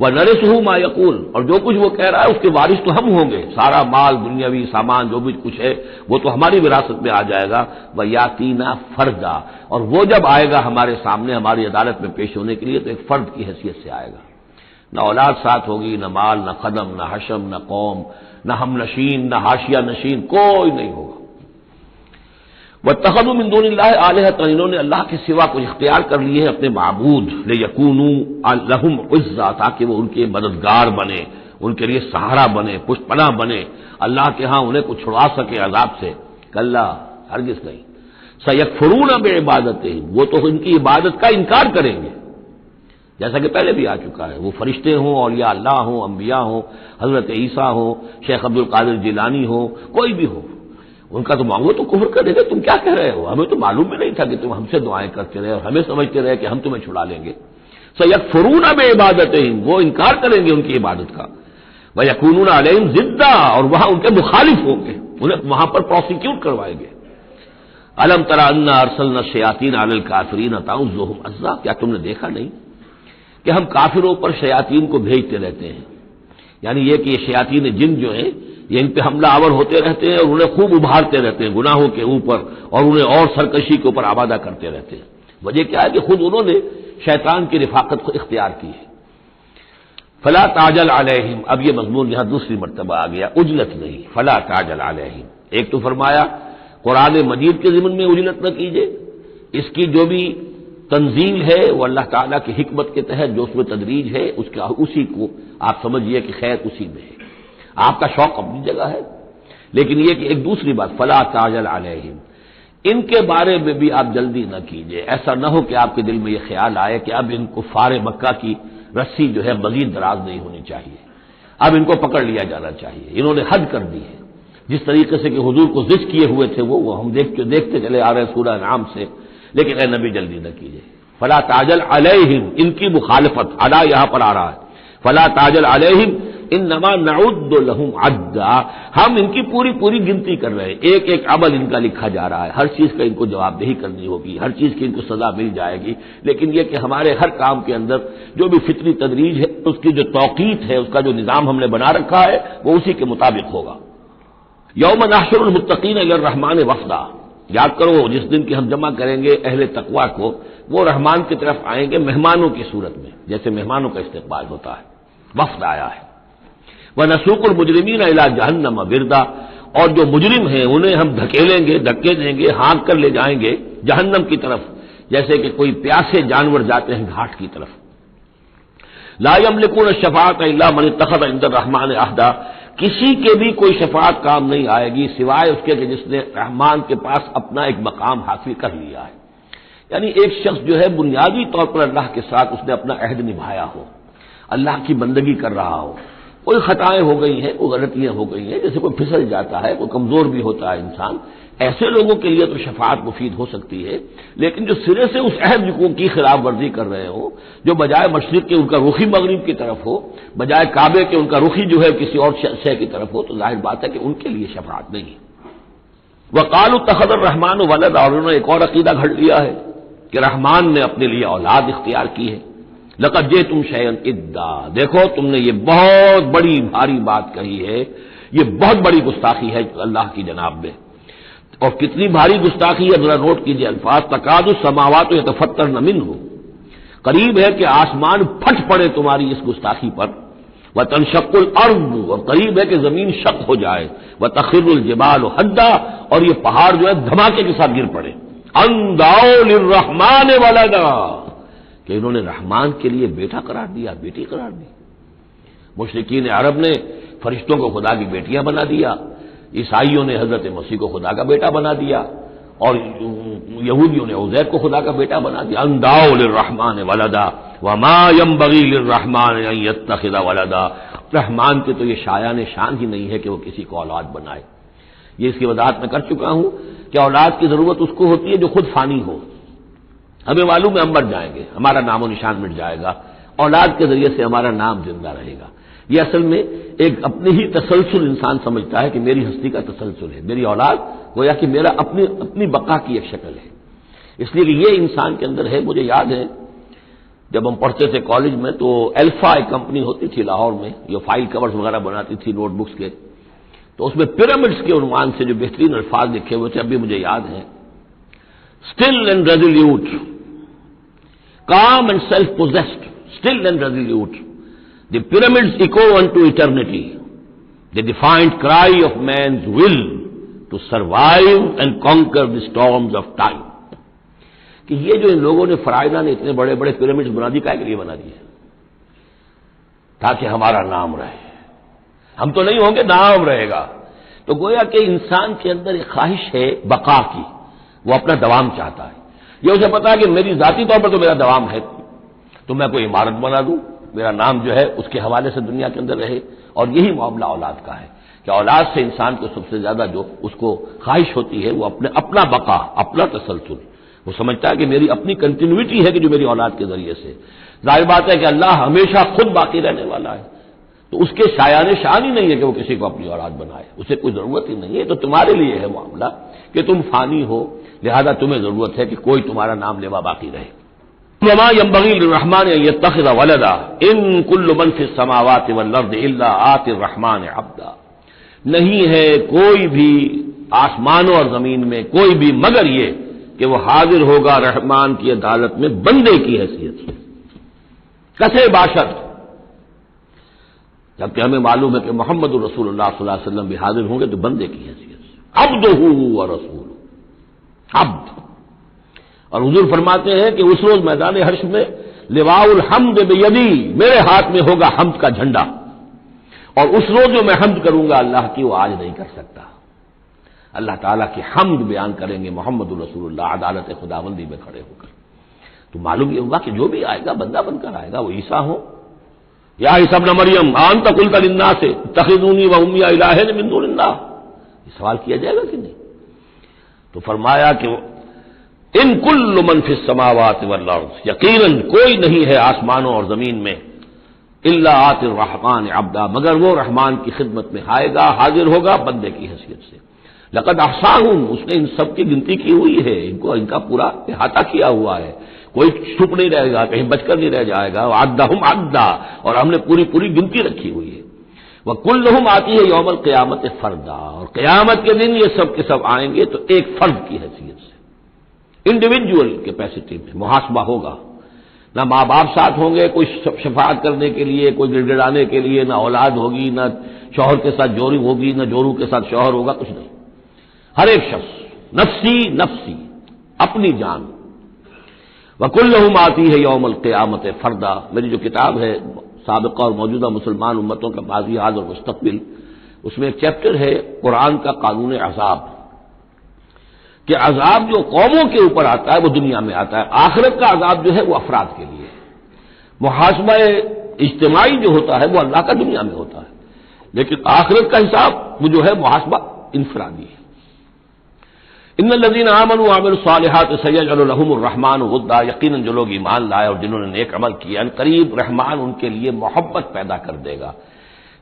وَنَرِثُهُ مَا يَقُولُ، اور جو کچھ وہ کہہ رہا ہے اس کے وارث تو ہم ہوں گے، سارا مال دنیاوی سامان جو بھی کچھ ہے وہ تو ہماری وراثت میں آ جائے گا۔ وَيَأْتِينَا فَرْدًا، اور وہ جب آئے گا ہمارے سامنے ہماری عدالت میں پیش ہونے کے لیے تو ایک فرد کی حیثیت سے آئے گا، نہ اولاد ساتھ ہوگی، نہ مال، نہ قدم، نہ حشم، نہ قوم، نہ ہم نشین، نہ حاشیہ نشین، کوئی نہیں ہوگا۔ وَاتَّخَذُوا مِن دُونِ اللَّهِ آلِهَةً، انہوں نے اللہ کے سوا کچھ اختیار کر لیے ہیں اپنے معبود، لِيَكُونُوا لَهُمْ عِزًّا، تاکہ وہ ان کے مددگار بنے، ان کے لیے سہارا بنے، پشت پناہ بنے، اللہ کے ہاں انہیں کچھ چھڑوا سکے عذاب سے۔ کلا، ہرگز نہیں، سَيَكْفُرُونَ بِعِبَادَتِهِمْ، وہ تو ان کی عبادت کا انکار کریں گے، جیسا کہ پہلے بھی آ چکا ہے، وہ فرشتے ہوں، اولیاء اللہ ہوں، انبیاء ہوں، حضرت عیسیٰ ہوں، شیخ عبد القادر جیلانی ہوں، کوئی بھی ہو، ان کا تو مانگو تو کفر کر دے گا، تم کیا کہہ رہے ہو، ہمیں تو معلوم بھی نہیں تھا کہ تم ہم سے دعائیں کرتے رہے اور ہمیں سمجھتے رہے کہ ہم تمہیں چھڑا لیں گے۔ سَيَكْفُرُونَ بِعِبَادَتِهِمْ، وہ انکار کریں گے ان کی عبادت کا، وَيَكُونُونَ عَلَيْهِمْ ضِدًّا، اور وہاں ان کے مخالف ہوں گے، انہیں وہاں پر پروسیکیوٹ کروائیں گے۔ أَلَمْ تَرَ أَنَّا أَرْسَلْنَا الشَّيَاطِينَ عَلَى الْكَافِرِينَ تَعُزُّهُمْ عَزًّا، کیا تم نے دیکھا نہیں کہ ہم کافروں پر شیاطین کو بھیجتے رہتے ہیں، یعنی یہ کہ یہ شیاطین جن جو ہیں یہ ان پہ حملہ آور ہوتے رہتے ہیں اور انہیں خوب ابھارتے رہتے ہیں گناہوں کے اوپر، اور انہیں اور سرکشی کے اوپر آبادہ کرتے رہتے ہیں۔ وجہ کیا ہے کہ خود انہوں نے شیطان کی رفاقت کو اختیار کی ہے۔ فلا تعجل علیہم، اب یہ مضمون یہاں دوسری مرتبہ آ گیا، عجلت نہیں، فلا تعجل علیہم۔ ایک تو فرمایا قرآن مجید کے ضمن میں عجلت نہ کیجیے، اس کی جو بھی تنزیل ہے وہ اللہ تعالیٰ کی حکمت کے تحت جو اس میں تدریج ہے اس کا اسی کو آپ سمجھیے کہ خیر اسی میں ہے، آپ کا شوق اپنی جگہ ہے، لیکن یہ کہ ایک دوسری بات فلا تعجل علیہم، ان کے بارے میں بھی آپ جلدی نہ کیجیے، ایسا نہ ہو کہ آپ کے دل میں یہ خیال آئے کہ اب ان کفار مکہ کی رسی جو ہے مزید دراز نہیں ہونی چاہیے، اب ان کو پکڑ لیا جانا چاہیے، انہوں نے حد کر دی ہے، جس طریقے سے کہ حضور کو ضد کیے ہوئے تھے وہ ہم دیکھتے چلے آ رہے ہیں سورہ انعام سے، لیکن اے نبی جلدی نہ کیجیے۔ فلا تعجل علیہم، ان کی مخالفت، علی یہاں پر آ رہا ہے، فلا تعجل علیہم انما نعد لہم عدا، ہم ان کی پوری گنتی کر رہے ہیں، ایک ایک عمل ان کا لکھا جا رہا ہے، ہر چیز کا ان کو جواب دہی کرنی ہوگی، ہر چیز کی ان کو سزا مل جائے گی، لیکن یہ کہ ہمارے ہر کام کے اندر جو بھی فطری تدریج ہے، اس کی جو توقیت ہے، اس کا جو نظام ہم نے بنا رکھا ہے وہ اسی کے مطابق ہوگا۔ یوم نحشر المتقین الی الرحمن وفدا، یاد کرو جس دن کی ہم جمع کریں گے اہل تقویٰ کو، وہ رحمان کی طرف آئیں گے مہمانوں کی صورت میں، جیسے مہمانوں کا استقبال ہوتا ہے، وفد آیا ہے۔ وَنَسُوقُ الْمُجْرِمِينَ إِلَىٰ جَهَنَّمَ وِرْدًا، اور جو مجرم ہیں انہیں ہم دھکیلیں گے، دھکے دیں گے، ہانک کر لے جائیں گے جہنم کی طرف، جیسے کہ کوئی پیاسے جانور جاتے ہیں گھاٹ کی طرف۔ لا يملكون الشفاعة إلا من اتخذ عند الرحمن عهدا، کسی کے بھی کوئی شفاعت کام نہیں آئے گی سوائے اس کے کہ جس نے رحمان کے پاس اپنا ایک مقام حاصل کر لیا ہے، یعنی ایک شخص جو ہے بنیادی طور پر اللہ کے ساتھ اس نے اپنا عہد نبھایا ہو، اللہ کی بندگی کر رہا ہو، کوئی خطائیں ہو گئی ہیں، کوئی غلطیاں ہو گئی ہیں، جیسے کوئی پھسل جاتا ہے، کوئی کمزور بھی ہوتا ہے انسان، ایسے لوگوں کے لیے تو شفاعت مفید ہو سکتی ہے، لیکن جو سرے سے اس عہد کی خلاف ورزی کر رہے ہو، جو بجائے مشرق کے ان کا رخی مغرب کی طرف ہو، بجائے کعبے کے ان کا رخی جو ہے کسی اور شے کی طرف ہو، تو ظاہر بات ہے کہ ان کے لیے شفاعت نہیں ہے۔ وقالوا اتخذ الرحمن ولدا، اور انہوں نے ایک اور عقیدہ گھڑ لیا ہے کہ رحمان نے اپنے لیے اولاد اختیار کی ہے۔ لقد جئتم شیئا ادا، دیکھو تم نے یہ بہت بڑی بھاری بات کہی ہے، یہ بہت بڑی گستاخی ہے اللہ کی جناب میں، اور کتنی بھاری گستاخی ہے ذرا نوٹ کیجئے الفاظ، تکاد السماوات یتفطرن منہ، قریب ہے کہ آسمان پھٹ پڑے تمہاری اس گستاخی پر، وتنشق الارض، اور قریب ہے کہ زمین شق ہو جائے، وتخر الجبال حدا، اور یہ پہاڑ جو ہے دھماکے کے ساتھ گر پڑے، ان دعوا للرحمن ولدا، کہ انہوں نے رحمان کے لیے بیٹا قرار دیا، بیٹی قرار دی۔ مشرکین عرب نے فرشتوں کو خدا کی بیٹیاں بنا دیا، عیسائیوں نے حضرت مسیح کو خدا کا بیٹا بنا دیا، اور یہودیوں نے عزیر کو خدا کا بیٹا بنا دیا۔ ان دعوا للرحمن ولدا وما ينبغي للرحمن ان يتخذ ولدا، رحمان کے تو یہ شایان شان ہی نہیں ہے کہ وہ کسی کو اولاد بنائے. یہ اس کی وضاحت میں کر چکا ہوں کہ اولاد کی ضرورت اس کو ہوتی ہے جو خود فانی ہو. ہمیں معلوم ہے ہم مر جائیں گے، ہمارا نام و نشان مٹ جائے گا، اولاد کے ذریعے سے ہمارا نام زندہ رہے گا. یہ اصل میں ایک اپنے ہی تسلسل انسان سمجھتا ہے کہ میری ہستی کا تسلسل ہے، میری اولاد گویا کہ میرا اپنی بقا کی ایک شکل ہے. اس لیے کہ یہ انسان کے اندر ہے. مجھے یاد ہے جب ہم پڑھتے تھے کالج میں تو الفا ایک کمپنی ہوتی تھی لاہور میں، جو فائل کورز وغیرہ بناتی تھی نوٹ بکس کے، تو اس میں پیرامڈس کے عنوان سے جو بہترین الفاظ لکھے ہوئے تھے اب بھی مجھے یاد ہیں. Still and resolute, calm and self-possessed, still and resolute. The pyramids echo unto eternity, the defiant cry of man's will to survive and conquer the storms of time. کہ یہ جو ان لوگوں نے فرائضہ نے اتنے بڑے بڑے پیرامڈز بنا دی، کائے کے لیے بنا دیے؟ تاکہ ہمارا نام رہے. ہم تو نہیں ہوں گے، نام رہے گا. تو گویا کہ انسان کے اندر ایک خواہش ہے بقا کی، وہ اپنا دوام چاہتا ہے. یہ اسے پتا ہے کہ میری ذاتی طور پر تو میرا دوام ہے، تو میں کوئی عمارت بنا دوں، میرا نام جو ہے اس کے حوالے سے دنیا کے اندر رہے. اور یہی معاملہ اولاد کا ہے کہ اولاد سے انسان کو سب سے زیادہ جو اس کو خواہش ہوتی ہے وہ اپنا بقا، اپنا تسلسل. وہ سمجھتا ہے کہ میری اپنی کنٹینیوٹی ہے کہ جو میری اولاد کے ذریعے سے. ظاہر بات ہے کہ اللہ ہمیشہ خود باقی رہنے والا ہے، تو اس کے شایان شان ہی نہیں ہے کہ وہ کسی کو اپنی اولاد بنائے. اسے کوئی ضرورت ہی نہیں ہے. تو تمہارے لیے ہے معاملہ کہ تم فانی ہو، لہذا تمہیں ضرورت ہے کہ کوئی تمہارا نام لیوا باقی رہے. وما ينبغي للرحمن ان يتخذ ولدا ان كل من في السماوات والارض الا آتي الرحمن عبدا. نہیں ہے کوئی بھی آسمانوں اور زمین میں کوئی بھی مگر یہ کہ وہ حاضر ہوگا رحمان کی عدالت میں بندے کی حیثیت سے. کسے باشد، جبکہ ہمیں معلوم ہے کہ محمد رسول اللہ صلی اللہ علیہ وسلم بھی حاضر ہوں گے تو بندے کی حیثیت سے. عبدہ و رسول، عبد. اور حضور فرماتے ہیں کہ اس روز میدان حشر میں لواء الحمد بیدی، میرے ہاتھ میں ہوگا حمد کا جھنڈا، اور اس روز جو میں حمد کروں گا اللہ کی وہ آج نہیں کر سکتا. اللہ تعالیٰ کی حمد بیان کریں گے محمد رسول اللہ عدالت خداوندی میں کھڑے ہو کر. تو معلوم یہ ہوگا کہ جو بھی آئے گا بندہ بن کر آئے گا. وہ عیسیٰ ہو یا عیسیٰ ابن مریم انت قلت للناس اتخذونی وامی الہین من دون اللہ، یہ سوال کیا جائے گا کہ نہیں؟ تو فرمایا کہ ان کل من فی السماوات والارض، یقیناً کوئی نہیں ہے آسمانوں اور زمین میں، الا آتی الرحمن عبدا، مگر وہ رحمان کی خدمت میں آئے گا، حاضر ہوگا بندے کی حیثیت سے. لقد احصاہم، اس نے ان سب کی گنتی کی ہوئی ہے، ان کا پورا احاطہ کیا ہوا ہے، کوئی چھپ نہیں رہے گا، کہیں بچ کر نہیں رہ جائے گا. عدہم عدا، اور ہم نے پوری گنتی رکھی ہوئی ہے. وکلہم آتی ہے یوم القیامت فردا، اور قیامت کے دن یہ سب کے سب آئیں گے تو ایک فرد کی حیثیت سے، انڈیویجول کیپیسٹی میں محاسبہ ہوگا. نہ ماں باپ ساتھ ہوں گے کوئی شفاعت کرنے کے لیے، کوئی گڑگڑانے کے لیے، نہ اولاد ہوگی، نہ شوہر کے ساتھ جوری ہوگی، نہ جورو کے ساتھ شوہر ہوگا، کچھ نہیں. ہر ایک شخص نفسی نفسی، اپنی جان. وکلہم آتی ہے یوم القیامت فردا. میری جو کتاب ہے سابقہ اور موجودہ مسلمان امتوں کا ماضی حال اور مستقبل، اس میں ایک چیپٹر ہے قرآن کا قانون عذاب، کہ عذاب جو قوموں کے اوپر آتا ہے وہ دنیا میں آتا ہے، آخرت کا عذاب جو ہے وہ افراد کے لیے. محاسبہ اجتماعی جو ہوتا ہے وہ اللہ کا دنیا میں ہوتا ہے، لیکن آخرت کا حساب وہ جو ہے محاسبہ انفرادی ہے. ان الذین آمنوا وعملوا الصالحات سیجعل لهم الرحمن ودا، یقیناً جو لوگ ایمان لائے اور جنہوں نے نیک عمل کیا، ان قریب رحمان ان کے لیے محبت پیدا کر دے گا،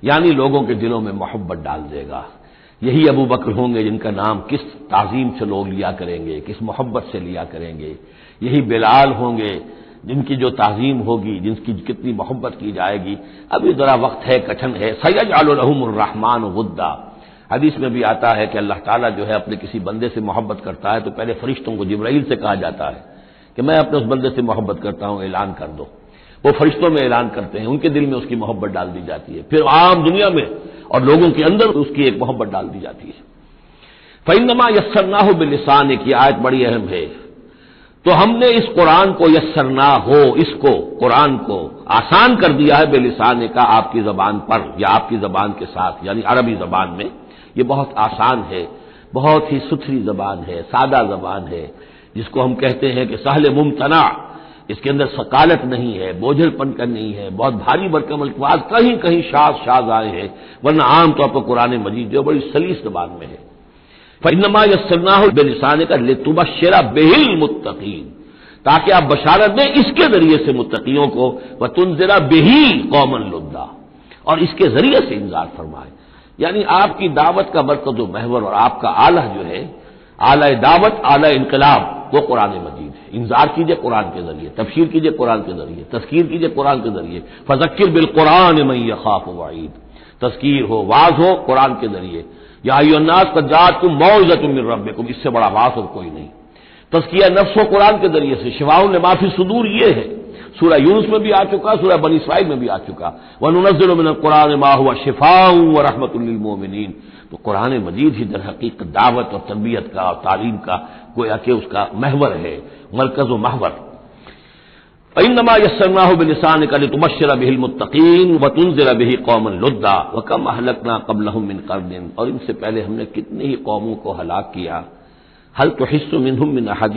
یعنی لوگوں کے دلوں میں محبت ڈال دے گا. یہی ابو بکر ہوں گے جن کا نام کس تعظیم سے لوگ لیا کریں گے، کس محبت سے لیا کریں گے. یہی بلال ہوں گے جن کی جو تعظیم ہوگی، جن کی کتنی محبت کی جائے گی. ابھی ذرا وقت ہے، کٹھن ہے. سیجعل لهم الرحمن ودا، حدیث میں بھی آتا ہے کہ اللہ تعالیٰ جو ہے اپنے کسی بندے سے محبت کرتا ہے تو پہلے فرشتوں کو، جبرائیل سے کہا جاتا ہے کہ میں اپنے اس بندے سے محبت کرتا ہوں، اعلان کر دو. وہ فرشتوں میں اعلان کرتے ہیں، ان کے دل میں اس کی محبت ڈال دی جاتی ہے، پھر عام دنیا میں اور لوگوں کے اندر اس کی ایک محبت ڈال دی جاتی ہے. فإنما یسرناہ بلسانک، یہ آیت بڑی اہم ہے. تو ہم نے اس قرآن کو یسرنا ہو، اس کو قرآن کو آسان کر دیا ہے بلسانک کا، آپ کی زبان پر یا آپ کی زبان کے ساتھ، یعنی عربی زبان میں. یہ بہت آسان ہے، بہت ہی ستھری زبان ہے، سادہ زبان ہے، جس کو ہم کہتے ہیں کہ سہل ممتنع. اس کے اندر ثقالت نہیں ہے، بوجھل پن کا نہیں ہے، بہت بھاری بھرکم الفاظ کہیں کہیں شاذ آئے ہیں، ورنہ عام طور پر قرآن مجید جو بڑی سلیس زبان میں ہے۔ فإنما يسرناه بلسانك لتبشر به المتقين، تاکہ آپ بشارت دیں اس کے ذریعے سے متقیوں کو، وتنذر به قوما لدا، اور اس کے ذریعے سے انذار فرمائے۔ یعنی آپ کی دعوت کا مرکز و محور اور آپ کا آلہ جو ہے، آلہ دعوت، آلہ انقلاب، وہ قرآن مجید ہے۔ انذار کیجئے قرآن کے ذریعے، تبشیر کیجئے قرآن کے ذریعے، تذکیر کیجئے قرآن کے ذریعے۔ فذکر بالقرآن من یخاف وعید، تذکیر ہو، واعظ ہو قرآن کے ذریعے۔ یا ایھا الناس قد جاءتکم موعظۃ من ربکم، اس سے بڑا واعظ اور کوئی نہیں۔ تزکیہ نفس و قرآن کے ذریعے سے، شفاء لما فی الصدور یہ ہے، سورہ یونس میں بھی آ چکا، سورہ بنی اسرائیل میں بھی آ چکا، وَنُنَزِّلُ مِنَ القرآن مَا هُوَ شِفَاءٌ وَرَحْمَةٌ لِّلْمُؤْمِنِينَ۔ تو قرآن مجید ہی در حقیقت دعوت اور تربیت کا اور تعلیم کا گویا کہ اس کا محور ہے، مرکز و محور۔ فإنما يسرناه بلسانك لتبشر به المتقين وتنذر به قوما لدا وكم أهلكنا قبلهم من قرن، اور ان سے پہلے ہم نے کتنی ہی قوموں کو ہلاک کیا۔ هل تحس منهم من أحد،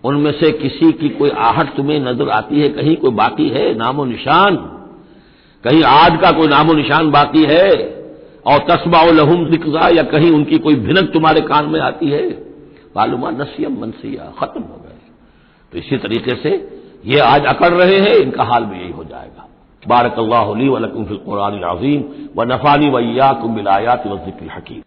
ان میں سے کسی کی کوئی آہٹ تمہیں نظر آتی ہے؟ کہیں کوئی باقی ہے نام و نشان؟ کہیں عاد کا کوئی نام و نشان باقی ہے؟ اور تسمع لهم ذکرا، یا کہیں ان کی کوئی بھنک تمہارے کان میں آتی ہے؟ معلومات نسیم منسیہ، ختم ہو گئے۔ تو اسی طریقے سے یہ آج اکڑ رہے ہیں، ان کا حال بھی یہی ہو جائے گا۔ بارک اللہ لی ولکم فی القرآن العظیم ونفعنی وإیاکم بالآیات والذکر الحکیم۔